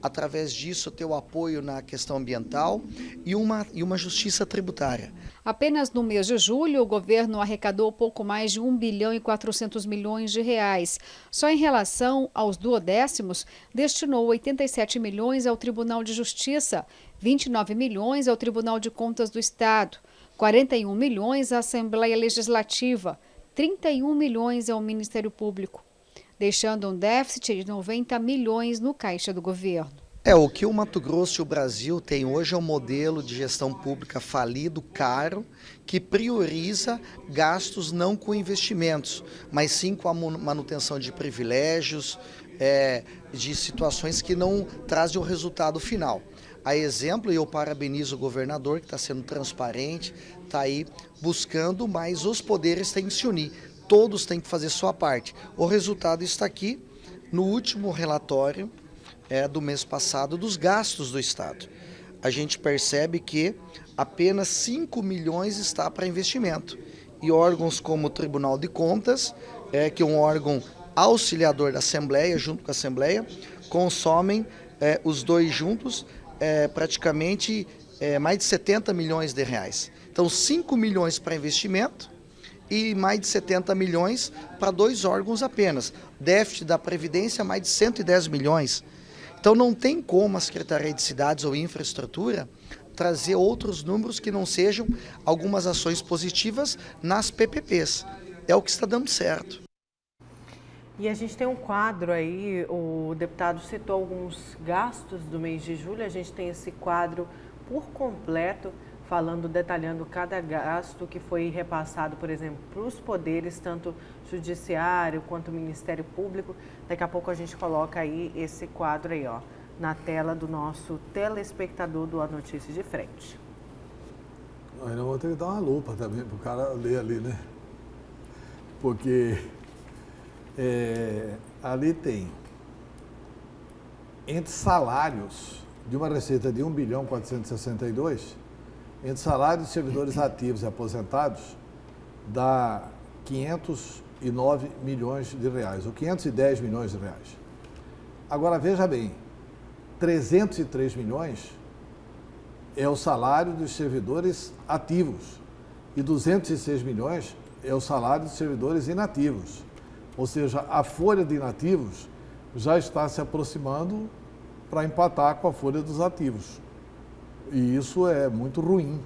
S9: através disso ter o apoio na questão ambiental e uma justiça tributária.
S4: Apenas no mês de julho, o governo arrecadou pouco mais de 1 bilhão e 400 milhões de reais. Só em relação aos 12º, destinou 87 milhões ao Tribunal de Justiça, 29 milhões ao Tribunal de Contas do Estado, 41 milhões à Assembleia Legislativa, 31 milhões ao Ministério Público, deixando um déficit de 90 milhões no caixa do governo.
S9: O que o Mato Grosso e o Brasil tem hoje é um modelo de gestão pública falido, caro, que prioriza gastos não com investimentos, mas sim com a manutenção de privilégios, de situações que não trazem o resultado final. A exemplo, e eu parabenizo o governador que está sendo transparente, está aí buscando, mas os poderes têm que se unir, todos têm que fazer sua parte. O resultado está aqui no último relatório do mês passado dos gastos do Estado. A gente percebe que apenas 5 milhões está para investimento. E órgãos como o Tribunal de Contas, que é um órgão auxiliador da Assembleia, junto com a Assembleia, consomem os dois juntos praticamente mais de 70 milhões de reais. Então 5 milhões para investimento e mais de 70 milhões para dois órgãos apenas. Déficit da Previdência mais de 110 milhões. Então não tem como a Secretaria de Cidades ou Infraestrutura trazer outros números que não sejam algumas ações positivas nas PPPs. É o que está dando certo.
S1: E a gente tem um quadro aí, o deputado citou alguns gastos do mês de julho, a gente tem esse quadro por completo, detalhando cada gasto que foi repassado, por exemplo, para os poderes, tanto judiciário quanto Ministério Público. Daqui a pouco a gente coloca aí esse quadro aí, ó, na tela do nosso telespectador do A Notícia de Frente.
S3: Nós vamos ter que dar uma lupa também para o cara ler ali, né? Porque ali tem, entre salários de uma receita de 1 bilhão 462, entre salários de servidores ativos e aposentados, dá 509 milhões de reais, ou 510 milhões de reais. Agora, veja bem, 303 milhões é o salário dos servidores ativos e 206 milhões é o salário dos servidores inativos. Ou seja, a folha de inativos já está se aproximando para empatar com a folha dos ativos. E isso é muito ruim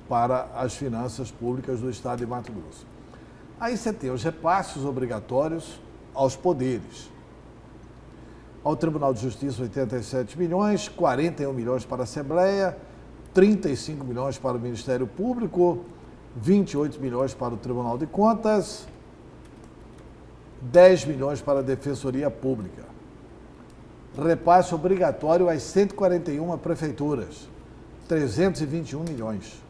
S3: para as finanças públicas do Estado de Mato Grosso. Aí você tem os repasses obrigatórios aos poderes. Ao Tribunal de Justiça, 87 milhões, 41 milhões para a Assembleia, 35 milhões para o Ministério Público, 28 milhões para o Tribunal de Contas, 10 milhões para a Defensoria Pública. Repasse obrigatório às 141 prefeituras, 321 milhões.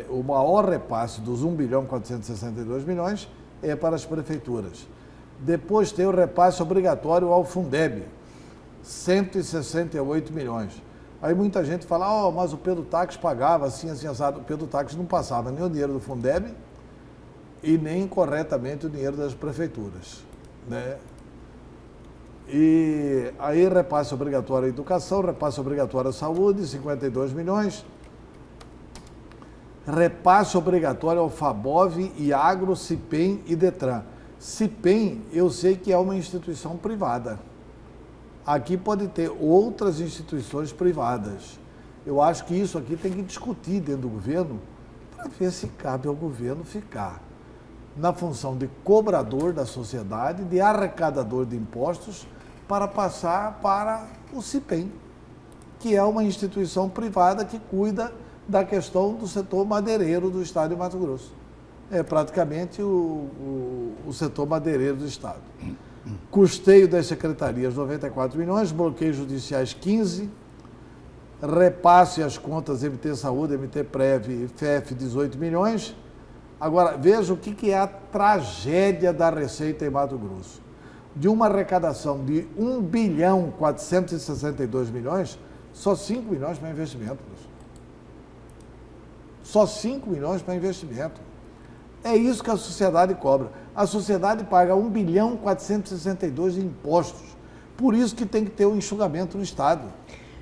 S3: O maior repasse dos 1 bilhão 462 milhões é para as prefeituras. Depois tem o repasse obrigatório ao Fundeb, 168 milhões. Aí muita gente fala, mas o Pedro Taques pagava assim, assado. O Pedro Taques não passava nem o dinheiro do Fundeb e nem corretamente o dinheiro das prefeituras, né? E aí repasse obrigatório à educação, repasse obrigatório à saúde, 52 milhões. Repasse obrigatório ao FABOV, IAGRO, CIPEM e DETRAN. CIPEM, eu sei que é uma instituição privada. Aqui pode ter outras instituições privadas. Eu acho que isso aqui tem que discutir dentro do governo para ver se cabe ao governo ficar na função de cobrador da sociedade, de arrecadador de impostos, para passar para o CIPEM, que é uma instituição privada que cuida da questão do setor madeireiro do estado de Mato Grosso. É praticamente o setor madeireiro do estado. Custeio das secretarias, 94 milhões, bloqueios judiciais, 15, repasse às contas MT Saúde, MT Prev e FEF, 18 milhões. Agora, veja o que é a tragédia da Receita em Mato Grosso. De uma arrecadação de 1 bilhão 462 milhões, só 5 milhões para investimento. Só 5 milhões para investimento. É isso que a sociedade cobra. A sociedade paga 1 bilhão 462 de impostos. Por isso que tem que ter um enxugamento no Estado.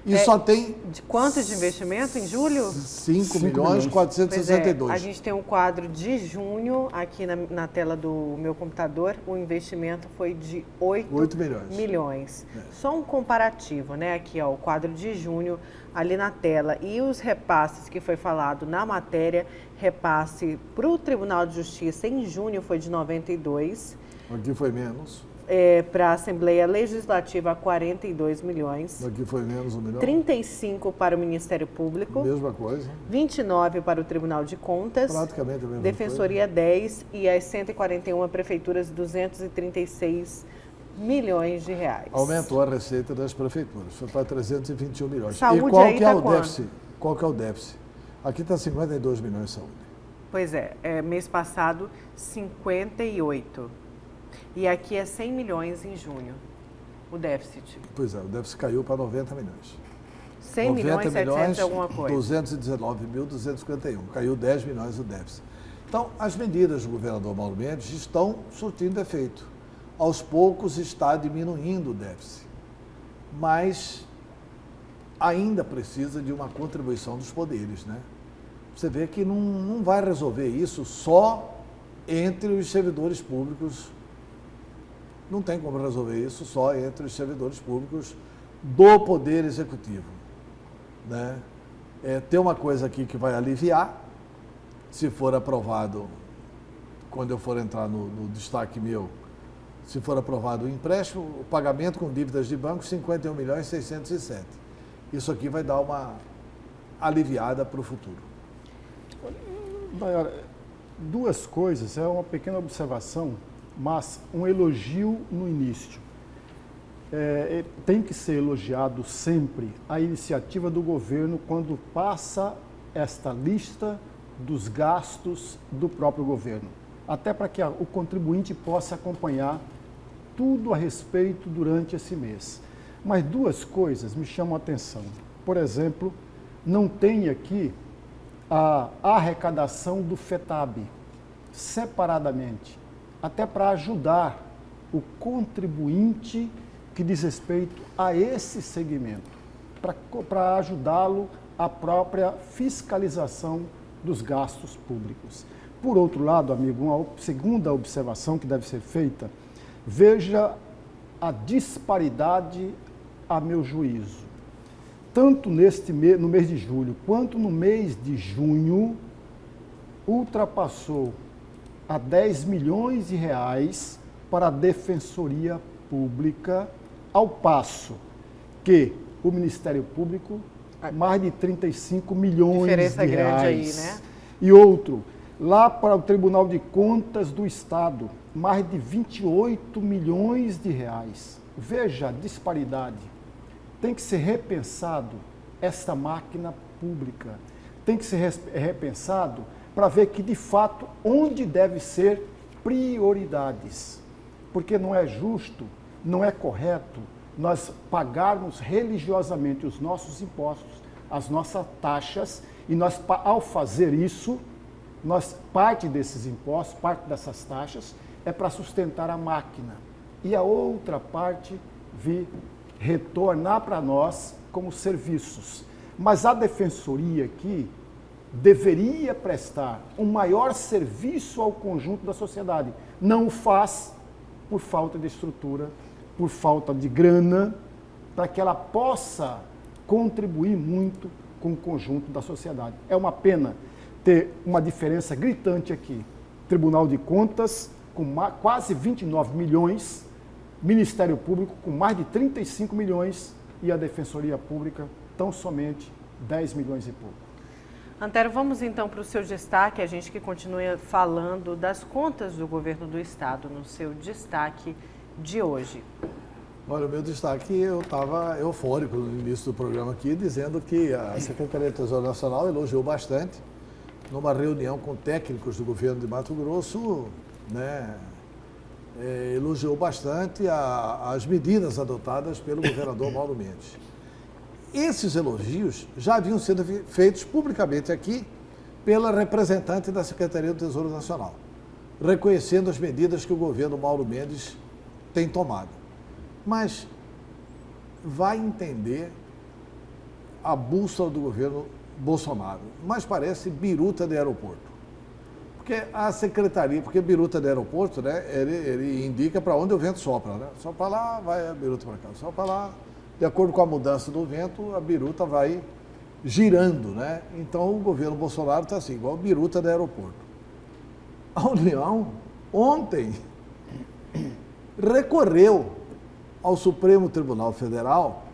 S3: E só tem...
S1: De quantos de investimento em julho?
S3: 5 milhões 462.
S1: A gente tem um quadro de junho aqui na tela do meu computador. O investimento foi de 8 milhões. Só um comparativo, né? Aqui, ó, o quadro de junho ali na tela. E os repasses que foi falado na matéria, repasse para o Tribunal de Justiça em junho foi de 92.
S3: Aqui foi menos.
S1: Para a Assembleia Legislativa, 42 milhões.
S3: Aqui foi menos 1 milhão.
S1: 35 para o Ministério Público.
S3: Mesma coisa.
S1: 29 para o Tribunal de Contas.
S3: Praticamente a mesma
S1: Defensoria, coisa. 10. E as 141 prefeituras, 236 milhões de reais.
S3: Aumentou a receita das prefeituras. Foi para 321 milhões.
S1: Saúde,
S3: e qual
S1: aí
S3: que é
S1: tá
S3: o
S1: quanto?
S3: déficit? Qual que é o déficit? Aqui está 52 milhões de saúde.
S1: Pois mês passado, 58. E aqui é 100 milhões em junho, o déficit.
S3: Pois é, o déficit caiu para 90 milhões.
S1: 100 milhões, 700 alguma coisa.
S3: 219.251. Caiu 10 milhões o déficit. Então, as medidas do governador Mauro Mendes estão surtindo efeito. Aos poucos está diminuindo o déficit. Mas ainda precisa de uma contribuição dos poderes, né? Você vê que não vai resolver isso só entre os servidores públicos. Não tem como resolver isso só entre os servidores públicos do Poder Executivo, né? Tem uma coisa aqui que vai aliviar, se for aprovado, quando eu for entrar no destaque meu, se for aprovado o empréstimo, o pagamento com dívidas de banco, 51 milhões 607. Isso aqui vai dar uma aliviada para o futuro.
S2: Duas coisas, é uma pequena observação, mas um elogio no início. Tem que ser elogiado sempre a iniciativa do governo quando passa esta lista dos gastos do próprio governo, até para que o contribuinte possa acompanhar tudo a respeito durante esse mês. Mas duas coisas me chamam a atenção. Por exemplo, não tem aqui a arrecadação do FETAB separadamente, até para ajudar o contribuinte que diz respeito a esse segmento, para ajudá-lo à própria fiscalização dos gastos públicos. Por outro lado, amigo, uma segunda observação que deve ser feita, veja a disparidade a meu juízo. Tanto no mês de julho quanto no mês de junho, ultrapassou a 10 milhões de reais para a Defensoria Pública, ao passo que o Ministério Público, mais de 35 milhões de reais.
S1: Diferença grande aí, né?
S2: E outro, Lá para o Tribunal de Contas do Estado, mais de 28 milhões de reais. Veja a disparidade. Tem que ser repensado esta máquina pública. Tem que ser repensado para ver que, de fato, onde deve ser prioridades. Porque não é justo, não é correto nós pagarmos religiosamente os nossos impostos, as nossas taxas, e nós, ao fazer isso, parte desses impostos, parte dessas taxas, é para sustentar a máquina. E a outra parte vir retornar para nós como serviços. Mas a defensoria aqui deveria prestar um maior serviço ao conjunto da sociedade. Não o faz por falta de estrutura, por falta de grana, para que ela possa contribuir muito com o conjunto da sociedade. É uma pena ter uma diferença gritante aqui. Tribunal de Contas com quase 29 milhões, Ministério Público com mais de 35 milhões e a Defensoria Pública tão somente 10 milhões e pouco.
S1: Antero, vamos então para o seu destaque, a gente que continua falando das contas do governo do Estado, no seu destaque de hoje.
S3: Olha, o meu destaque, eu estava eufórico no início do programa aqui, dizendo que a Secretaria do Tesouro Nacional elogiou bastante, numa reunião com técnicos do governo de Mato Grosso, né, elogiou bastante as medidas adotadas pelo governador Mauro Mendes. Esses elogios já haviam sido feitos publicamente aqui pela representante da Secretaria do Tesouro Nacional, reconhecendo as medidas que o governo Mauro Mendes tem tomado. Mas vai entender a bússola do governo Bolsonaro, mas parece biruta de aeroporto. Porque a secretaria, porque biruta de aeroporto, né, ele indica para onde o vento sopra, né? Só para lá, vai a biruta para cá, só para lá. De acordo com a mudança do vento, a biruta vai girando, né? Então o governo Bolsonaro está assim, igual a biruta de aeroporto. A União, ontem, recorreu ao Supremo Tribunal Federal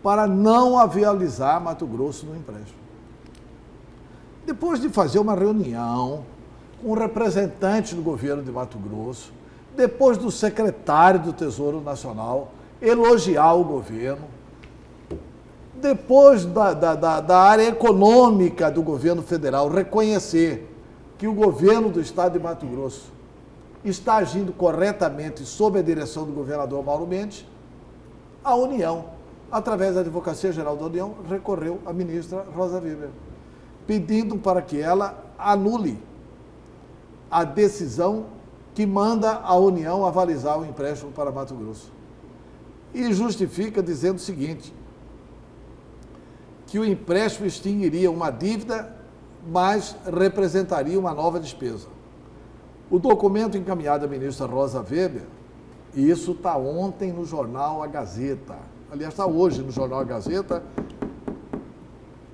S3: para não avializar Mato Grosso no empréstimo. Depois de fazer uma reunião com representantes do governo de Mato Grosso, depois do secretário do Tesouro Nacional elogiar o governo, depois da área econômica do governo federal reconhecer que o governo do estado de Mato Grosso está agindo corretamente sob a direção do governador Mauro Mendes, a União, através da Advocacia Geral da União, recorreu à ministra Rosa Weber, pedindo para que ela anule a decisão que manda a União avalizar o empréstimo para Mato Grosso. E justifica dizendo o seguinte, que o empréstimo extinguiria uma dívida, mas representaria uma nova despesa. O documento encaminhado à ministra Rosa Weber, e isso está ontem no jornal A Gazeta, aliás, está hoje no jornal A Gazeta,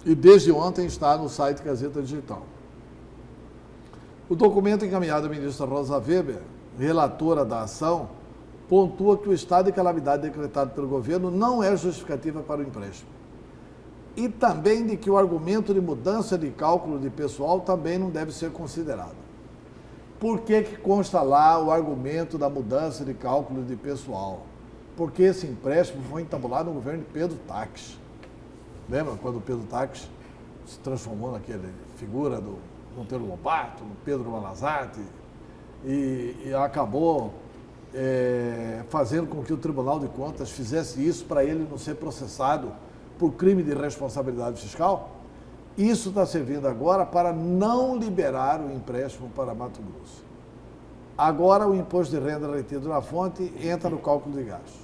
S3: e desde ontem está no site Gazeta Digital. O documento encaminhado à ministra Rosa Weber, relatora da ação, pontua que o estado de calamidade decretado pelo governo não é justificativa para o empréstimo. E também de que o argumento de mudança de cálculo de pessoal também não deve ser considerado. Por que consta lá o argumento da mudança de cálculo de pessoal? Porque esse empréstimo foi entabulado no governo de Pedro Taques. Lembra quando o Pedro Taques se transformou naquele figura do Monteiro Lobato, do Pedro Manazarte, e acabou fazendo com que o Tribunal de Contas fizesse isso para ele não ser processado por crime de responsabilidade fiscal? Isso está servindo agora para não liberar o empréstimo para Mato Grosso. Agora o imposto de renda retido na fonte entra no cálculo de gastos.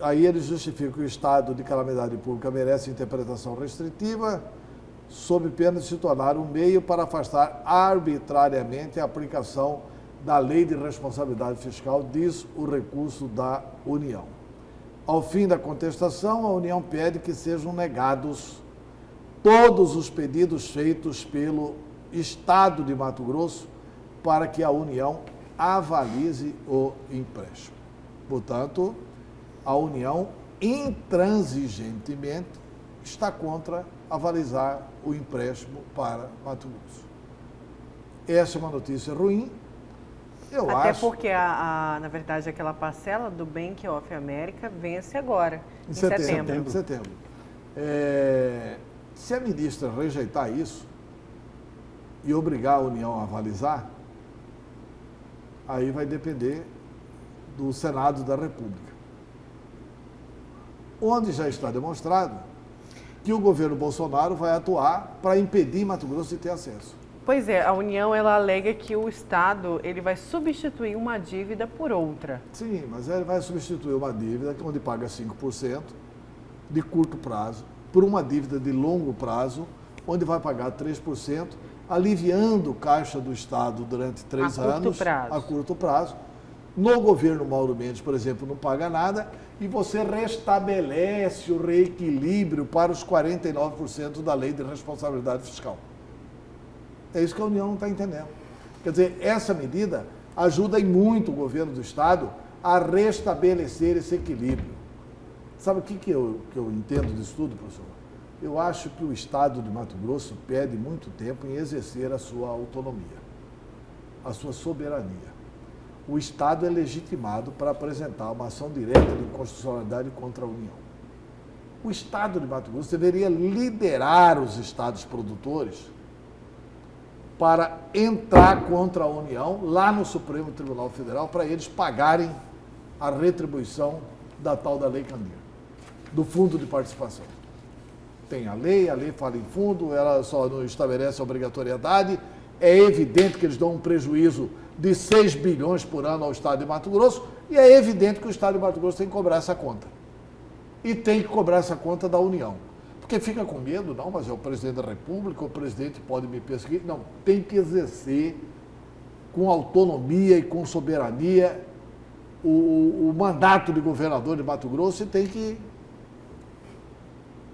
S3: Aí eles justificam que o estado de calamidade pública merece interpretação restritiva, sob pena de se tornar um meio para afastar arbitrariamente a aplicação da Lei de Responsabilidade Fiscal, diz o recurso da União. Ao fim da contestação, a União pede que sejam negados todos os pedidos feitos pelo Estado de Mato Grosso para que a União avalize o empréstimo. Portanto, a União intransigentemente está contra avalizar o empréstimo para Mato Grosso. Essa é uma notícia ruim. Eu
S1: Até
S3: acho...
S1: porque, na verdade, aquela parcela do Bank of America vence agora, em setembro.
S3: Se a ministra rejeitar isso e obrigar a União a avalizar, aí vai depender do Senado da República, onde já está demonstrado que o governo Bolsonaro vai atuar para impedir Mato Grosso de ter acesso.
S1: Pois é, a União ela alega que o Estado ele vai substituir uma dívida por outra.
S3: Sim, mas ele vai substituir uma dívida onde paga 5% de curto prazo por uma dívida de longo prazo, onde vai pagar 3%, aliviando o caixa do Estado durante 3 anos, a curto prazo. No governo Mauro Mendes, por exemplo, não paga nada e você restabelece o reequilíbrio para os 49% da lei de responsabilidade fiscal. É isso que a União não está entendendo. Quer dizer, essa medida ajuda em muito o governo do Estado a restabelecer esse equilíbrio. Sabe o que eu entendo disso tudo, professor? Eu acho que o Estado de Mato Grosso perde muito tempo em exercer a sua autonomia, a sua soberania. O Estado é legitimado para apresentar uma ação direta de inconstitucionalidade contra a União. O Estado de Mato Grosso deveria liderar os estados produtores para entrar contra a União lá no Supremo Tribunal Federal para eles pagarem a retribuição da tal da Lei Candir, do Fundo de Participação. Tem a lei fala em fundo, ela só não estabelece a obrigatoriedade. É evidente que eles dão um prejuízo de 6 bilhões por ano ao Estado de Mato Grosso e é evidente que o Estado de Mato Grosso tem que cobrar essa conta. E tem que cobrar essa conta da União. Porque fica com medo, não, mas é o presidente da República, o presidente pode me perseguir. Não, tem que exercer com autonomia e com soberania o mandato de governador de Mato Grosso e tem que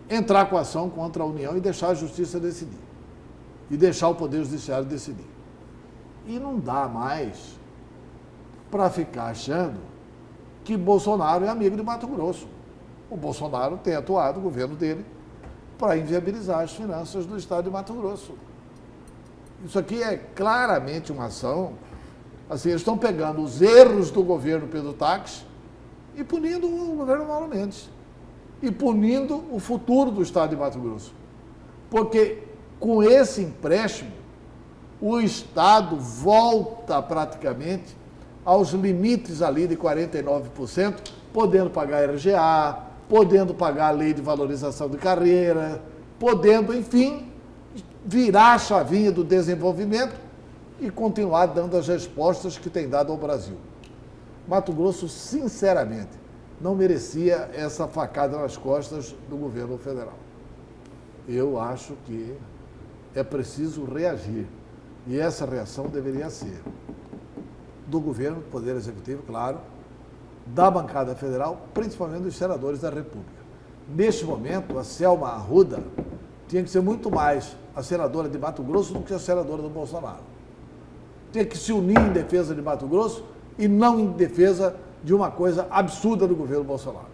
S3: entrar com ação contra a União e deixar a Justiça decidir. E deixar o Poder Judiciário decidir. E não dá mais para ficar achando que Bolsonaro é amigo de Mato Grosso. O Bolsonaro tem atuado, o governo dele, para inviabilizar as finanças do Estado de Mato Grosso. Isso aqui é claramente uma ação, assim, eles estão pegando os erros do governo Pedro Taques e punindo o governo Mauro Mendes. E punindo o futuro do Estado de Mato Grosso. Porque com esse empréstimo, o Estado volta praticamente aos limites ali de 49%, podendo pagar RGA, podendo pagar a lei de valorização de carreira, podendo, enfim, virar a chavinha do desenvolvimento e continuar dando as respostas que tem dado ao Brasil. Mato Grosso, sinceramente, não merecia essa facada nas costas do governo federal. Eu acho que é preciso reagir. E essa reação deveria ser do governo, do Poder Executivo, claro, da bancada federal, principalmente dos senadores da República. Neste momento, a Selma Arruda tinha que ser muito mais a senadora de Mato Grosso do que a senadora do Bolsonaro. Tinha que se unir em defesa de Mato Grosso e não em defesa de uma coisa absurda do governo Bolsonaro.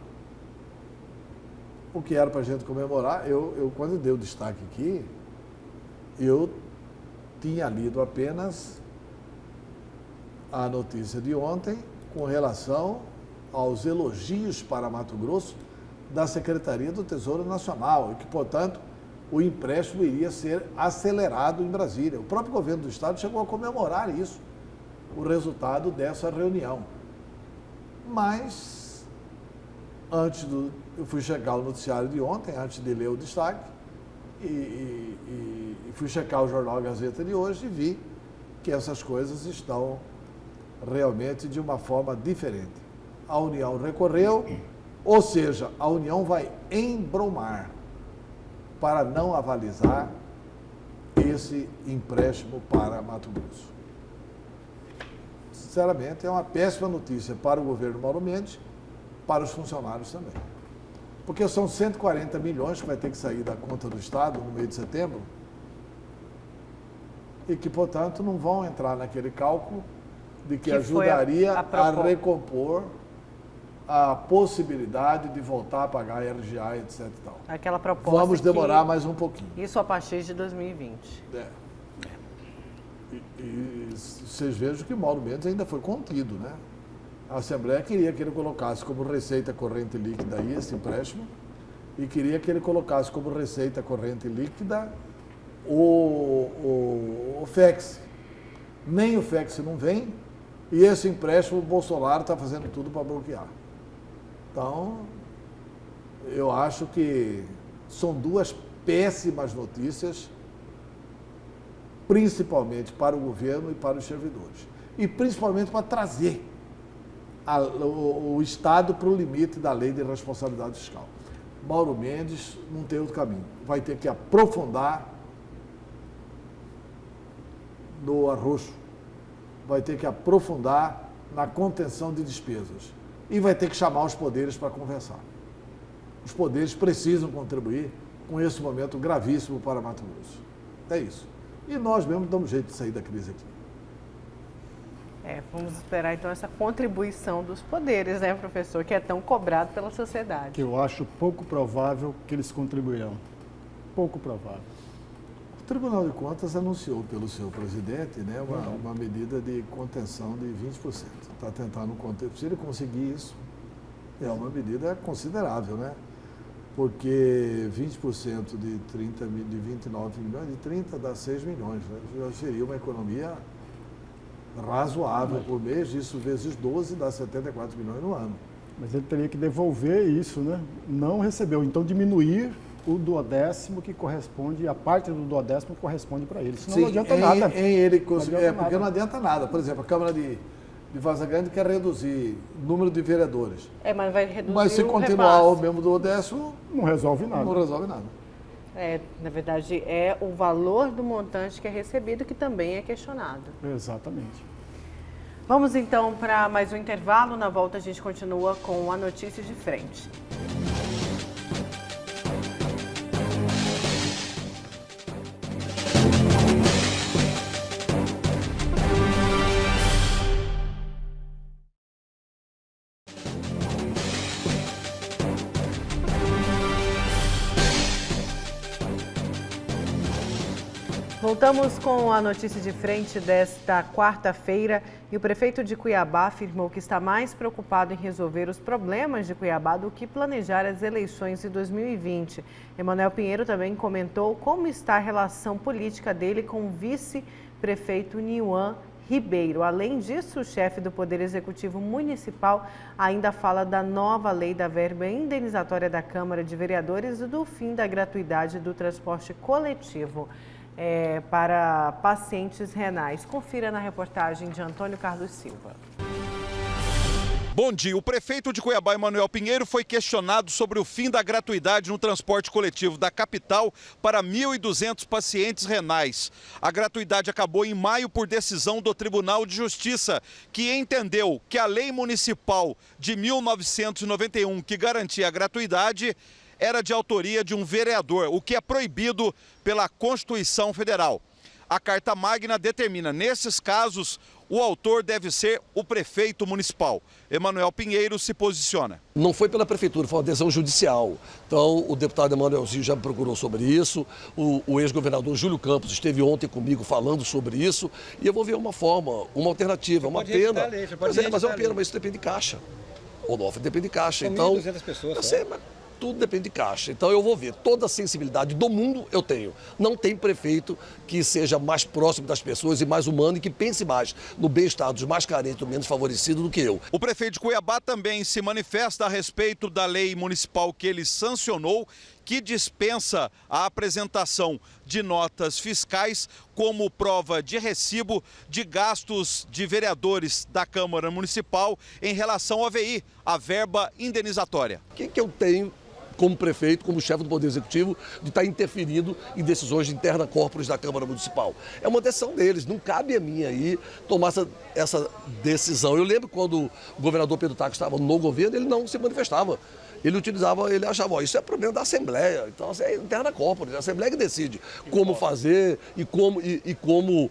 S3: O que era para a gente comemorar, eu quando dei o destaque aqui, eu tinha lido apenas a notícia de ontem com relação aos elogios para Mato Grosso da Secretaria do Tesouro Nacional e que, portanto, o empréstimo iria ser acelerado em Brasília. O próprio governo do Estado chegou a comemorar isso, o resultado dessa reunião. Mas, eu fui checar o noticiário de ontem, antes de ler o destaque, e fui checar o jornal Gazeta de hoje e vi que essas coisas estão realmente de uma forma diferente. A União recorreu, ou seja, a União vai embromar para não avalizar esse empréstimo para Mato Grosso. Sinceramente, é uma péssima notícia para o governo Mauro Mendes, para os funcionários também. Porque são 140 milhões que vai ter que sair da conta do Estado no mês de setembro e que, portanto, não vão entrar naquele cálculo de que ajudaria a recompor a possibilidade de voltar a pagar RGA, etc. E tal.
S1: Aquela proposta.
S3: Vamos demorar mais um pouquinho.
S1: Isso a partir de 2020.
S3: E vocês vejam que Mauro Mendes ainda foi contido, né? A Assembleia queria que ele colocasse como receita corrente líquida aí esse empréstimo e queria que ele colocasse como receita corrente líquida o FEX. Nem o FEX não vem e esse empréstimo o Bolsonaro está fazendo tudo para bloquear. Então, eu acho que são duas péssimas notícias, principalmente para o governo e para os servidores. E principalmente para trazer o Estado para o limite da lei de responsabilidade fiscal. Mauro Mendes não tem outro caminho. Vai ter que aprofundar no arroxo, vai ter que aprofundar na contenção de despesas e vai ter que chamar os poderes para conversar. Os poderes precisam contribuir com esse momento gravíssimo para Mato Grosso. É isso. E nós mesmos damos jeito de sair da crise aqui.
S1: Vamos esperar então essa contribuição dos poderes, né, professor, que é tão cobrado pela sociedade.
S2: Que eu acho pouco provável que eles contribuirão. Pouco provável.
S3: O Tribunal de Contas anunciou pelo seu presidente, né, uma medida de contenção de 20%. Está tentando conter. Se ele conseguir isso, é uma medida considerável, né? Porque 20% de 29 milhões, de 30 dá 6 milhões. Né? Já seria uma economia razoável por mês, isso vezes 12 dá 74 milhões no ano.
S2: Mas ele teria que devolver isso, né? Não recebeu. Então diminuir o duodécimo que corresponde, a parte do duodécimo que corresponde para ele. Senão não adianta nada.
S3: Porque não adianta nada. Por exemplo, a Câmara de Vaza Grande quer reduzir o número de vereadores.
S1: Mas vai reduzir
S3: Mas se continuar o mesmo duodécimo,
S2: não resolve nada.
S3: Não resolve nada.
S1: Na verdade, é o valor do montante que é recebido que também é questionado.
S2: Exatamente.
S1: Vamos então para mais um intervalo. Na volta a gente continua com a notícia de frente. Voltamos com a notícia de frente desta quarta-feira e o prefeito de Cuiabá afirmou que está mais preocupado em resolver os problemas de Cuiabá do que planejar as eleições de 2020. Emanuel Pinheiro também comentou como está a relação política dele com o vice-prefeito Niuan Ribeiro. Além disso, o chefe do Poder Executivo Municipal ainda fala da nova lei da verba indenizatória da Câmara de Vereadores e do fim da gratuidade do transporte coletivo para pacientes renais. Confira na reportagem de Antônio Carlos Silva.
S10: Bom dia. O prefeito de Cuiabá, Emanuel Pinheiro, foi questionado sobre o fim da gratuidade no transporte coletivo da capital para 1.200 pacientes renais. A gratuidade acabou em maio por decisão do Tribunal de Justiça, que entendeu que a lei municipal de 1991, que garantia a gratuidade, era de autoria de um vereador, o que é proibido pela Constituição Federal. A Carta Magna determina, nesses casos, o autor deve ser o prefeito municipal. Emanuel Pinheiro se posiciona.
S11: Não foi pela prefeitura, foi uma decisão judicial. Então, o deputado Emanuelzinho já me procurou sobre isso, o ex-governador Júlio Campos esteve ontem comigo falando sobre isso, e eu vou ver uma forma, uma alternativa, uma pena. Mas é uma pena, mas isso depende de caixa. Onofre, depende de caixa.
S12: São
S11: então,
S12: 1.200 pessoas.
S11: Eu sei, mas tudo depende de caixa. Então eu vou ver. Toda a sensibilidade do mundo eu tenho. Não tem prefeito que seja mais próximo das pessoas e mais humano e que pense mais no bem-estar dos mais carentes, do menos favorecido do que eu.
S10: O prefeito de Cuiabá também se manifesta a respeito da lei municipal que ele sancionou, que dispensa a apresentação de notas fiscais como prova de recibo de gastos de vereadores da Câmara Municipal em relação ao AVI, a verba indenizatória.
S11: O que eu tenho como prefeito, como chefe do Poder Executivo, de estar interferindo em decisões de interna corporis da Câmara Municipal? É uma decisão deles, não cabe a mim aí tomar essa decisão. Eu lembro quando o governador Pedro Taques estava no governo, ele não se manifestava. Ele achava, isso é problema da Assembleia, então é interna corporis, a Assembleia que decide como fazer e como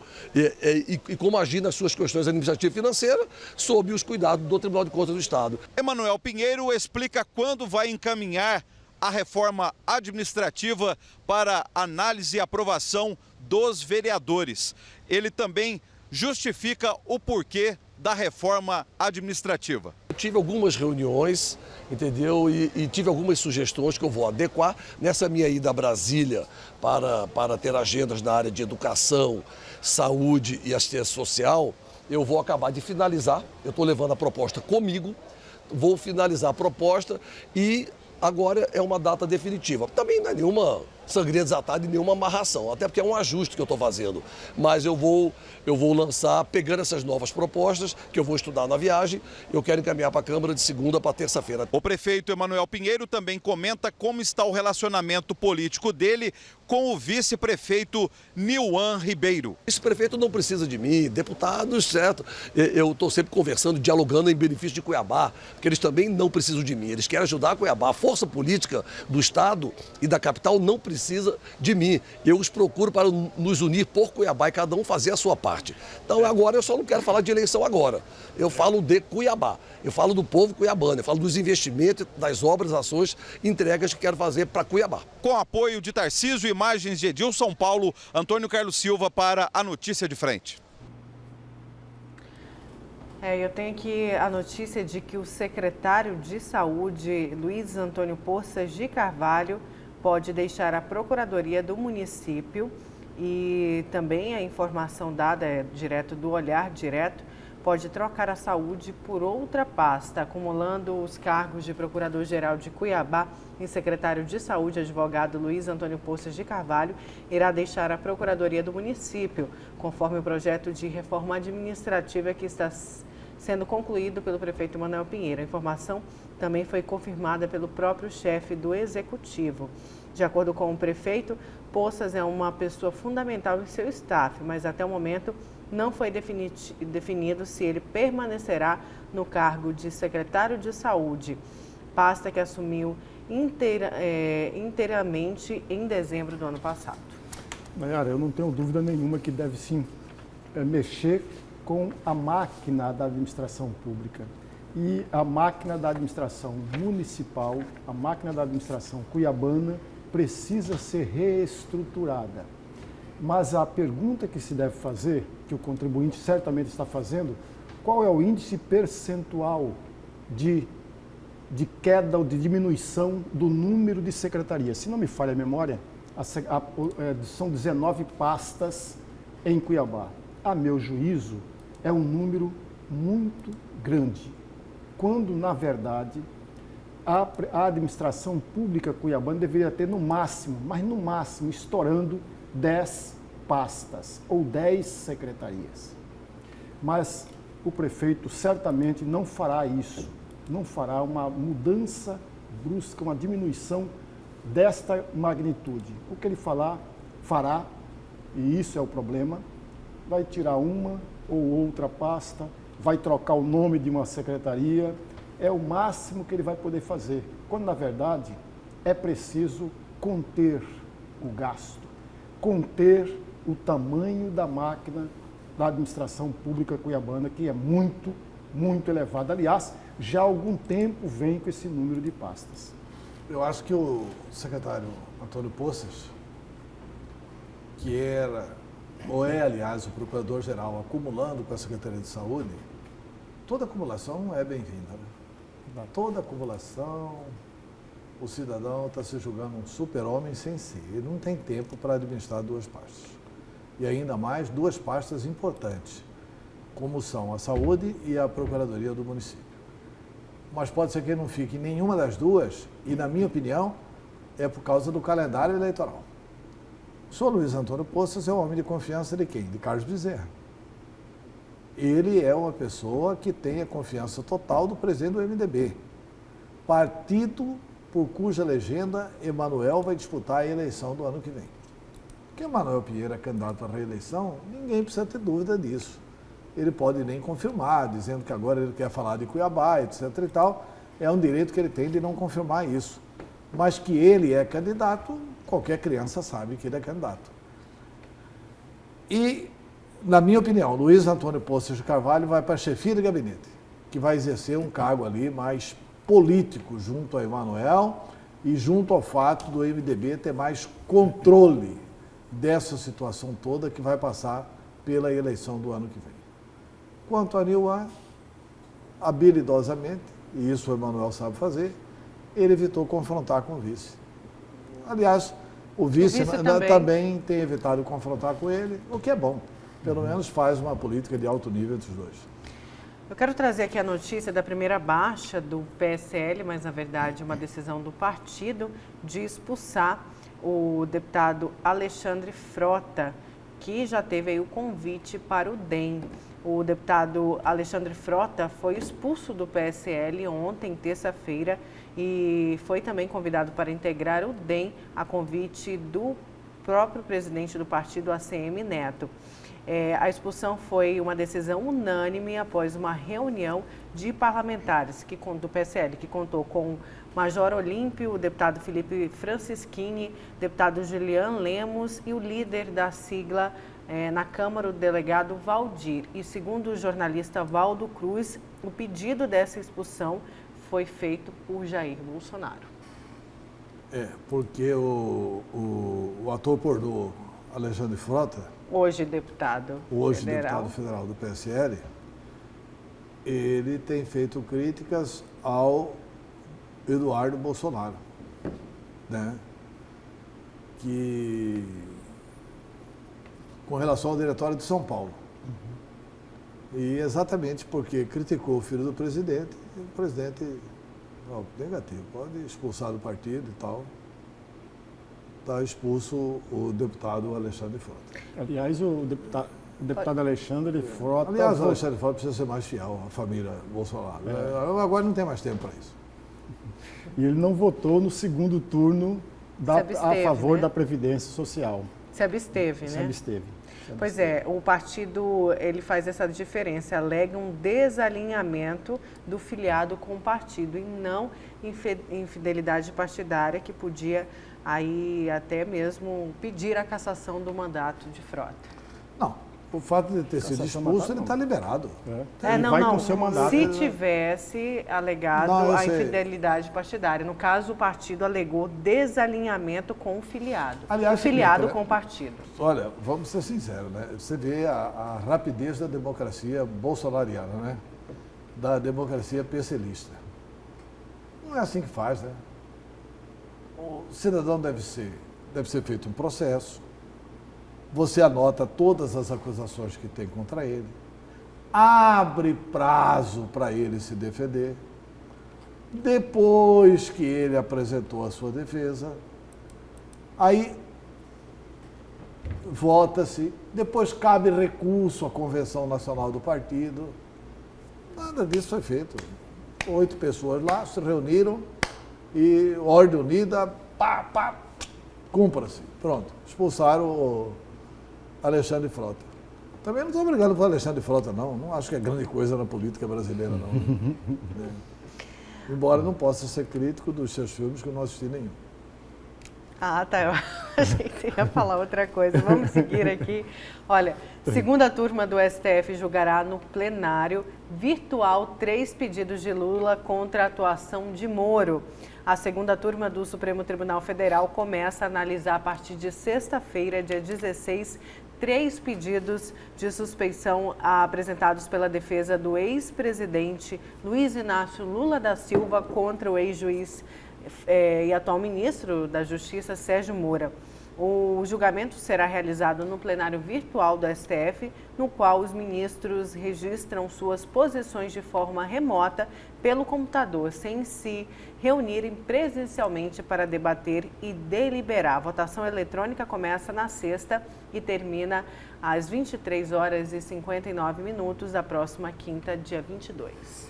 S11: agir nas suas questões administrativas e financeiras sob os cuidados do Tribunal de Contas do Estado.
S10: Emanuel Pinheiro explica quando vai encaminhar a reforma administrativa para análise e aprovação dos vereadores. ele também justifica o porquê da reforma administrativa.
S11: Eu tive algumas reuniões, entendeu? E tive algumas sugestões que eu vou adequar nessa minha ida a Brasília para ter agendas na área de educação, saúde e assistência social. Eu vou acabar de finalizar, eu estou levando a proposta comigo, vou finalizar a proposta e agora é uma data definitiva. Também não é nenhuma sangria desatada e nenhuma amarração, até porque é um ajuste que eu estou fazendo. Mas eu vou lançar, pegando essas novas propostas, que eu vou estudar na viagem, eu quero encaminhar para a Câmara de segunda para terça-feira.
S10: O prefeito Emanuel Pinheiro também comenta como está o relacionamento político dele com o vice-prefeito Nilwan Ribeiro.
S11: Esse prefeito não precisa de mim, deputados, certo? Eu estou sempre conversando, dialogando em benefício de Cuiabá, porque eles também não precisam de mim, eles querem ajudar Cuiabá. A força política do Estado e da capital não precisa de mim. Eu os procuro para nos unir por Cuiabá e cada um fazer a sua parte. Então agora eu só não quero falar de eleição agora. Eu falo de Cuiabá, eu falo do povo cuiabano, eu falo dos investimentos, das obras, ações, entregas que quero fazer para Cuiabá.
S10: Com apoio de Tarcísio, imagens de Edilson Paulo, Antônio Carlos Silva para a Notícia de Frente.
S1: Eu tenho aqui a notícia de que o secretário de Saúde, Luiz Antônio Poças de Carvalho, pode deixar a Procuradoria do município e também a informação dada direto do Olhar Direto pode trocar a saúde por outra pasta, acumulando os cargos de Procurador-Geral de Cuiabá e secretário de Saúde, advogado Luiz Antônio Poças de Carvalho, irá deixar a Procuradoria do município, conforme o projeto de reforma administrativa que está sendo concluído pelo prefeito Emanuel Pinheiro. A informação também foi confirmada pelo próprio chefe do Executivo. De acordo com o prefeito, Poças é uma pessoa fundamental em seu staff, mas até o momento não foi definido se ele permanecerá no cargo de secretário de Saúde, pasta que assumiu inteiramente em dezembro do ano passado.
S2: Nayara, eu não tenho dúvida nenhuma que deve sim mexer com a máquina da administração pública. E a máquina da administração municipal, a máquina da administração cuiabana, precisa ser reestruturada. Mas a pergunta que se deve fazer, que o contribuinte certamente está fazendo, qual é o índice percentual de queda ou de diminuição do número de secretarias? Se não me falha a memória, são 19 pastas em Cuiabá. A meu juízo, é um número muito grande, quando, na verdade, a administração pública cuiabana deveria ter no máximo, mas no máximo, estourando 10 pastas ou 10 secretarias. Mas o prefeito certamente não fará isso, não fará uma mudança brusca, uma diminuição desta magnitude. O que ele fará, e isso é o problema, vai tirar uma ou outra pasta, vai trocar o nome de uma secretaria, é o máximo que ele vai poder fazer, quando na verdade é preciso conter o gasto, conter o tamanho da máquina da administração pública cuiabana, que é muito, muito elevada. Aliás, já há algum tempo vem com esse número de pastas.
S3: Eu acho que o secretário Antônio Poças, que era, ou é, aliás, o procurador-geral acumulando com a Secretaria de Saúde, toda acumulação é bem-vinda. Né? Toda acumulação, o cidadão está se julgando um super-homem sem ser. Ele não tem tempo para administrar duas pastas. E ainda mais duas pastas importantes, como são a saúde e a Procuradoria do município. Mas pode ser que ele não fique em nenhuma das duas, e na minha opinião, é por causa do calendário eleitoral. O senhor Luiz Antônio Poças é um homem de confiança de quem? De Carlos Bezerra. Ele é uma pessoa que tem a confiança total do presidente do MDB. Partido por cuja legenda Emanuel vai disputar a eleição do ano que vem. Que Emanuel Pinheiro é candidato à reeleição, ninguém precisa ter dúvida disso. Ele pode nem confirmar, dizendo que agora ele quer falar de Cuiabá, etc. e tal. É um direito que ele tem de não confirmar isso. Mas que ele é candidato, qualquer criança sabe que ele é candidato. E, na minha opinião, Luiz Antônio Poças de Carvalho vai para a chefia de gabinete, que vai exercer um cargo ali mais político junto a Emanuel e junto ao fato do MDB ter mais controle dessa situação toda que vai passar pela eleição do ano que vem. Quanto a Nilmar, habilidosamente, e isso o Emanuel sabe fazer, ele evitou confrontar com o vice. Aliás, o vice também tem evitado confrontar com ele, o que é bom. Pelo menos faz uma política de alto nível entre os dois.
S1: Eu quero trazer aqui a notícia da primeira baixa do PSL, mas na verdade uma decisão do partido de expulsar o deputado Alexandre Frota, que já teve aí o convite para o DEM. O deputado Alexandre Frota foi expulso do PSL ontem, terça-feira, e foi também convidado para integrar o DEM a convite do próprio presidente do partido, ACM Neto. A expulsão foi uma decisão unânime após uma reunião de parlamentares do PSL, que contou com o Major Olímpio, o deputado Felipe Francischini, deputado Julian Lemos e o líder da sigla na Câmara, o delegado Valdir. E segundo o jornalista Valdo Cruz, o pedido dessa expulsão foi feito por Jair Bolsonaro.
S3: Porque o ator pornô Alexandre Frota,
S1: hoje deputado
S3: federal do PSL, ele tem feito críticas ao Eduardo Bolsonaro, né? Com relação ao Diretório de São Paulo. E exatamente porque criticou o filho do presidente, e o presidente, negativo, pode expulsar do partido e tal. Está expulso o deputado Alexandre Frota.
S2: Aliás, o deputado Alexandre Frota...
S3: Aliás, o Alexandre Frota precisa ser mais fiel à família Bolsonaro. Agora não tem mais tempo para isso.
S2: E ele não votou no segundo turno a favor,
S1: né,
S2: da Previdência Social.
S1: Se absteve, né?
S2: Se absteve.
S1: Pois é, o partido ele faz essa diferença, alega um desalinhamento do filiado com o partido e não infidelidade partidária, que podia aí até mesmo pedir a cassação do mandato de Frota.
S3: Não, o fato de ter sido expulso, ele está liberado.
S2: Ele vai com o seu mandato.
S1: Se tivesse alegado a infidelidade partidária, no caso o partido alegou desalinhamento com o filiado.
S3: Aliás,
S1: o filiado com o partido.
S3: Olha, vamos ser sinceros, né? Você vê a rapidez da democracia bolsonariana, né? Da democracia PCLista. Não é assim que faz, né? O cidadão deve ser feito um processo, você anota todas as acusações que tem contra ele, abre prazo para ele se defender, depois que ele apresentou a sua defesa, aí vota-se, depois cabe recurso à Convenção Nacional do Partido, nada disso foi feito. 8 pessoas lá se reuniram, e ordem unida, cumpra-se. Pronto, expulsaram o Alexandre Frota. Também não estou brigando com o Alexandre Frota, não. Não acho que é grande coisa na política brasileira, não. Embora não possa ser crítico dos seus filmes, que eu não assisti nenhum.
S1: Ah, tá. Eu achei que você ia falar outra coisa. Vamos seguir aqui. Olha, segunda turma do STF julgará no plenário virtual 3 pedidos de Lula contra a atuação de Moro. A segunda turma do Supremo Tribunal Federal começa a analisar a partir de sexta-feira, dia 16, 3 pedidos de suspeição apresentados pela defesa do ex-presidente Luiz Inácio Lula da Silva contra o ex-juiz e atual ministro da Justiça, Sérgio Moro. O julgamento será realizado no plenário virtual do STF, no qual os ministros registram suas posições de forma remota pelo computador, sem se reunirem presencialmente para debater e deliberar. A votação eletrônica começa na sexta e termina às 23h59 da próxima quinta, dia 22.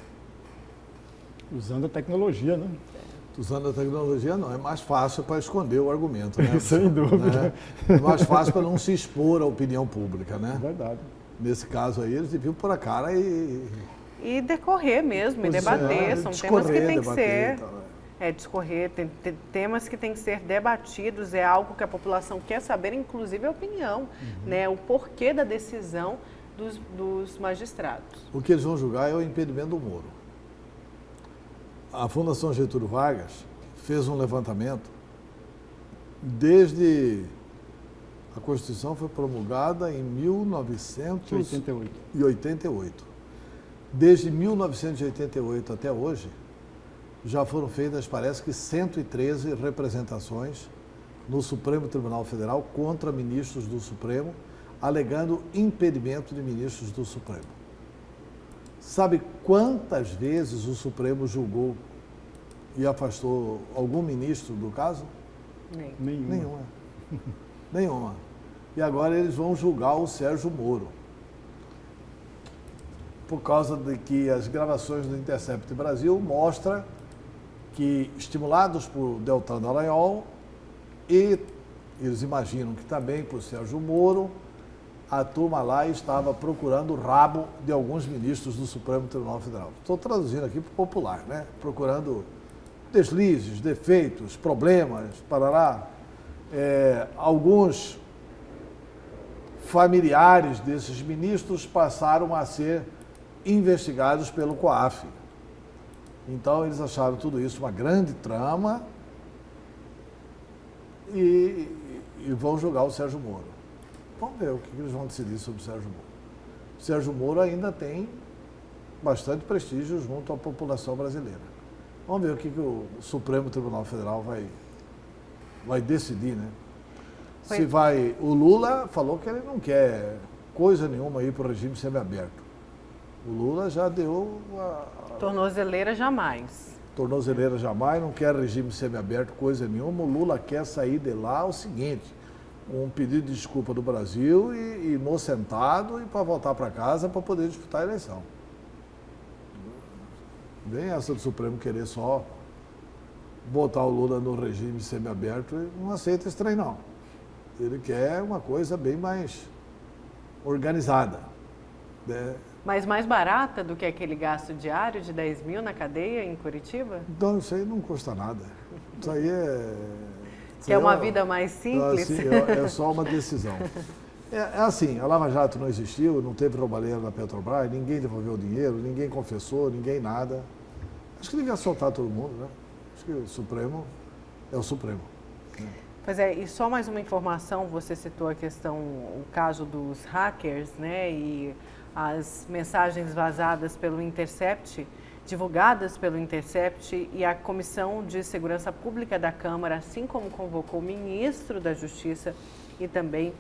S2: Usando a tecnologia, né?
S3: Usando a tecnologia, não. É mais fácil para esconder o argumento, né?
S2: Sem dúvida.
S3: Né? É mais fácil para não se expor à opinião pública, né?
S2: É verdade.
S3: Nesse caso aí, eles deviam pôr a cara e
S1: decorrer mesmo, e debater. São temas que têm que ser... discorrer, tem temas que têm que ser debatidos, é algo que a população quer saber, inclusive a opinião, né? O porquê da decisão dos magistrados.
S3: O que eles vão julgar é o impedimento do Moro. A Fundação Getúlio Vargas fez um levantamento desde A Constituição foi promulgada em 1988. Desde 1988 até hoje, já foram feitas, parece que 113 representações no Supremo Tribunal Federal contra ministros do Supremo, alegando impedimento de ministros do Supremo. Sabe quantas vezes o Supremo julgou e afastou algum ministro do caso? Nenhuma. Nenhuma. E agora eles vão julgar o Sérgio Moro. Por causa de que as gravações do Intercept Brasil mostram que, estimulados por Deltan Dallagnol, e eles imaginam que também por Sérgio Moro, a turma lá estava procurando o rabo de alguns ministros do Supremo Tribunal Federal. Estou traduzindo aqui para o popular, né? Procurando deslizes, defeitos, problemas, parará. Alguns familiares desses ministros passaram a ser investigados pelo COAF. Então, eles acharam tudo isso uma grande trama e vão julgar o Sérgio Moro. Vamos ver o que eles vão decidir sobre o Sérgio Moro. O Sérgio Moro ainda tem bastante prestígio junto à população brasileira. Vamos ver o que o Supremo Tribunal Federal vai decidir, né? Se vai... O Lula falou que ele não quer coisa nenhuma aí para o regime semiaberto. O Lula já deu
S1: Tornozeleira jamais.
S3: Tornozeleira jamais, não quer regime semiaberto, coisa nenhuma. O Lula quer sair de lá o seguinte, um pedido de desculpa do Brasil e inocentado e para voltar para casa para poder disputar a eleição. Bem essa do Supremo querer só botar o Lula no regime semiaberto, ele não aceita esse trem, não. Ele quer uma coisa bem mais organizada, né?
S1: Mas mais barata do que aquele gasto diário de 10 mil na cadeia em Curitiba?
S3: Então, isso aí não custa nada. Isso aí
S1: Que é uma vida mais simples?
S3: Assim, é só uma decisão. É assim, a Lava Jato não existiu, não teve roubalheira na Petrobras, ninguém devolveu o dinheiro, ninguém confessou, ninguém nada. Acho que devia soltar todo mundo, né? Acho que o Supremo é o Supremo. Né?
S1: Pois é, e só mais uma informação, você citou a questão, o caso dos hackers, né, e as mensagens vazadas pelo Intercept, divulgadas pelo Intercept, e a Comissão de Segurança Pública da Câmara, assim como convocou o ministro da Justiça e também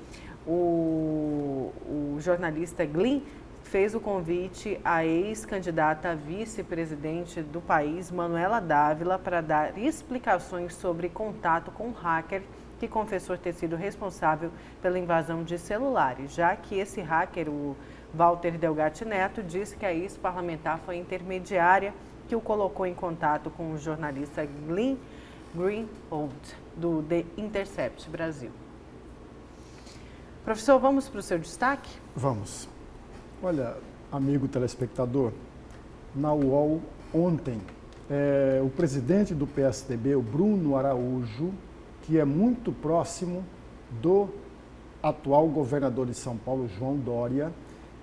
S1: o jornalista Glyn, fez o convite à ex-candidata a vice-presidente do país, Manuela Dávila, para dar explicações sobre contato com o hacker que confessou ter sido responsável pela invasão de celulares, já que esse hacker, o Walter Delgatti Neto, disse que a ex-parlamentar foi intermediária que o colocou em contato com o jornalista Glyn Greenwald, do The Intercept Brasil. Professor, vamos para o seu destaque?
S2: Vamos. Olha, amigo telespectador, na UOL ontem, o presidente do PSDB, o Bruno Araújo, que é muito próximo do atual governador de São Paulo, João Dória,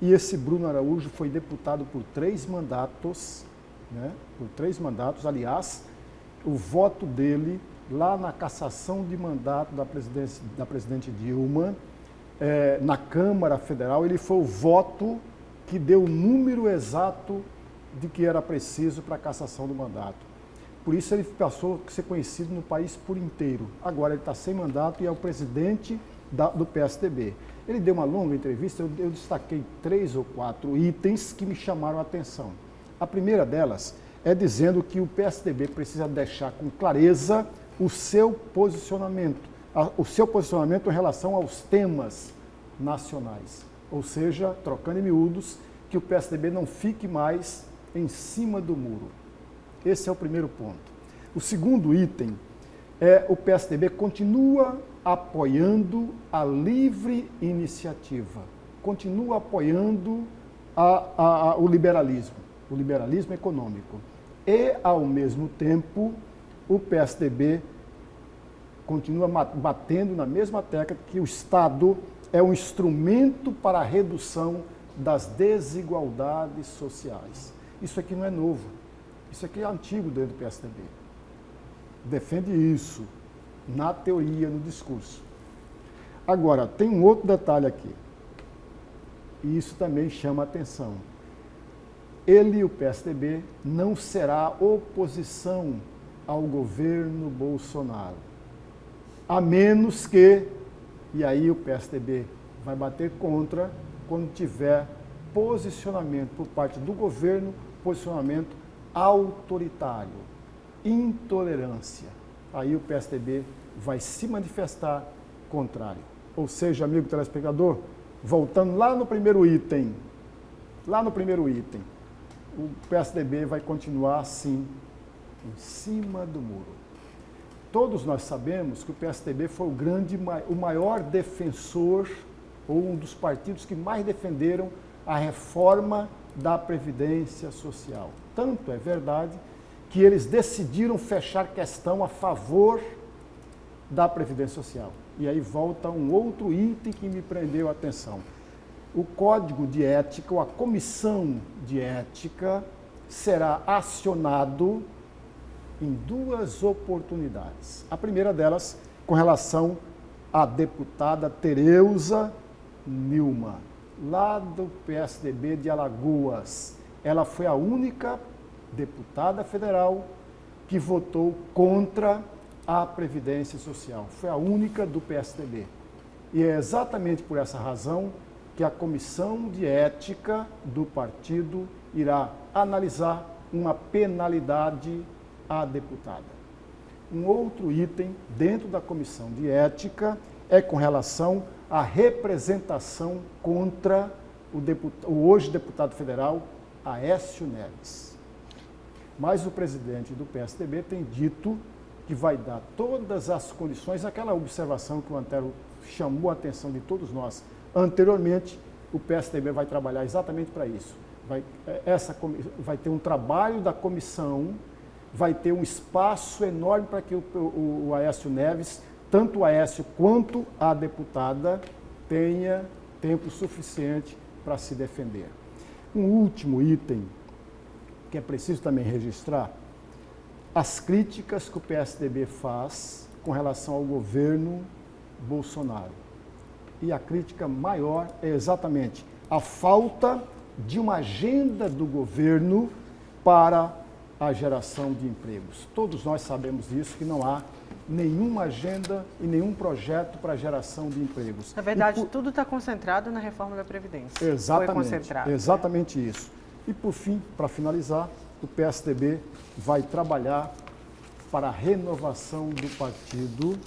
S2: e esse Bruno Araújo foi deputado por 3 mandatos, né? Por 3 mandatos, aliás, o voto dele lá na cassação de mandato da presidente Dilma, na Câmara Federal, ele foi o voto que deu o número exato de que era preciso para a cassação do mandato. Por isso ele passou a ser conhecido no país por inteiro. Agora ele está sem mandato e é o presidente do PSDB. Ele deu uma longa entrevista, eu destaquei 3 ou 4 itens que me chamaram a atenção. A primeira delas é dizendo que o PSDB precisa deixar com clareza o seu posicionamento em relação aos temas nacionais. Ou seja, trocando em miúdos, que o PSDB não fique mais em cima do muro. Esse é o primeiro ponto. O segundo item é o PSDB continua apoiando a livre iniciativa, continua apoiando o liberalismo econômico. E, ao mesmo tempo, o PSDB continua batendo na mesma tecla que o Estado é um instrumento para a redução das desigualdades sociais. Isso aqui não é novo, isso aqui é antigo dentro do PSDB. Defende isso na teoria, no discurso. Agora, tem um outro detalhe aqui, e isso também chama a atenção. Ele e o PSDB não será oposição ao governo Bolsonaro, a menos que, e aí o PSDB vai bater contra, quando tiver posicionamento por parte do governo, posicionamento autoritário, intolerância. Aí o PSDB vai se manifestar contrário. Ou seja, amigo telespectador, voltando lá no primeiro item, o PSDB vai continuar assim, em cima do muro. Todos nós sabemos que o PSDB foi o maior defensor, ou um dos partidos que mais defenderam a reforma da Previdência Social. Tanto é verdade que eles decidiram fechar questão a favor da Previdência Social. E aí volta um outro item que me prendeu a atenção. O Código de Ética, ou a Comissão de Ética, será acionado em 2 oportunidades. A primeira delas, com relação à deputada Tereuza Nilma, lá do PSDB de Alagoas. Ela foi a única deputada federal que votou contra a Previdência Social. Foi a única do PSDB. E é exatamente por essa razão que a Comissão de Ética do partido irá analisar uma penalidade à deputada. Um outro item dentro da Comissão de Ética é com relação à representação contra o hoje deputado federal Aécio Neves. Mas o presidente do PSDB tem dito que vai dar todas as condições, aquela observação que o Antero chamou a atenção de todos nós anteriormente, o PSDB vai trabalhar exatamente para isso. Vai ter um trabalho da comissão, vai ter um espaço enorme para que o Aécio Neves, tanto o Aécio quanto a deputada, tenha tempo suficiente para se defender. Um último item que é preciso também registrar, as críticas que o PSDB faz com relação ao governo Bolsonaro. E a crítica maior é exatamente a falta de uma agenda do governo para a geração de empregos. Todos nós sabemos disso, que não há nenhuma agenda e nenhum projeto para a geração de empregos.
S1: Na verdade, tudo está concentrado na reforma da Previdência.
S2: Exatamente,
S1: foi concentrado,
S2: exatamente isso. E por fim, para finalizar, o PSDB vai trabalhar para a renovação do partido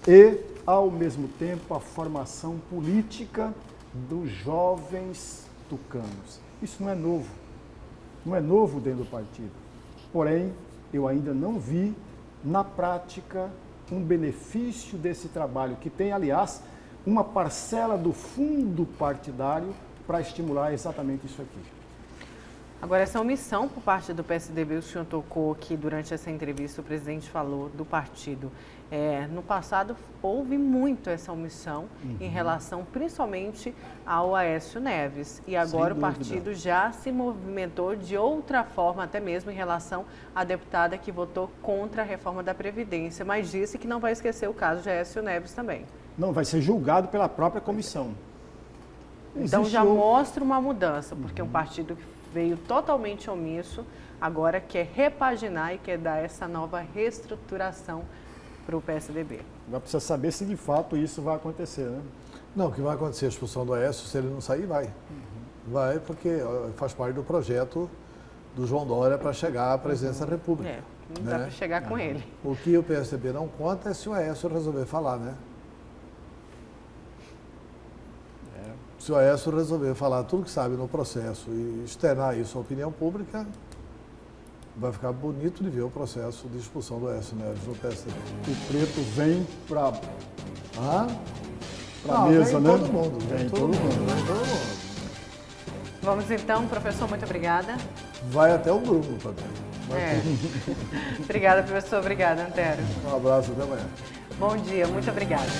S2: e, ao mesmo tempo, a formação política dos jovens tucanos. Isso não é novo dentro do partido. Porém, eu ainda não vi, na prática, um benefício desse trabalho, que tem, aliás, uma parcela do fundo partidário para estimular exatamente isso aqui.
S1: Agora, essa omissão por parte do PSDB, o senhor tocou que durante essa entrevista o presidente falou do partido. No passado, houve muito essa omissão em relação principalmente ao Aécio Neves. E agora o partido já se movimentou de outra forma, até mesmo em relação à deputada que votou contra a reforma da Previdência, mas disse que não vai esquecer o caso de Aécio Neves também.
S2: Não, vai ser julgado pela própria comissão.
S1: Então já mostra uma mudança, porque um partido que veio totalmente omisso, agora quer repaginar e quer dar essa nova reestruturação para o PSDB.
S2: Vai precisar saber se de fato isso vai acontecer, né?
S3: Não, o que vai acontecer, a expulsão do Aécio, se ele não sair, vai. Vai porque faz parte do projeto do João Dória para chegar à presidência da República.
S1: Não dá para chegar com ele.
S3: O que o PSDB não conta é se o Aécio resolver falar, né? Se o Aécio resolver falar tudo que sabe no processo e externar isso à opinião pública, vai ficar bonito de ver o processo de expulsão do Aécio Neves no PSDB.
S2: O preto vem para a mesa, né?
S3: Todo mundo, vem todo mundo.
S1: Vamos então, professor, muito obrigada.
S3: Vai até o Bruno também.
S1: Obrigada, professor. Obrigada, Antero.
S3: Um abraço, até amanhã.
S1: Bom dia, muito obrigada.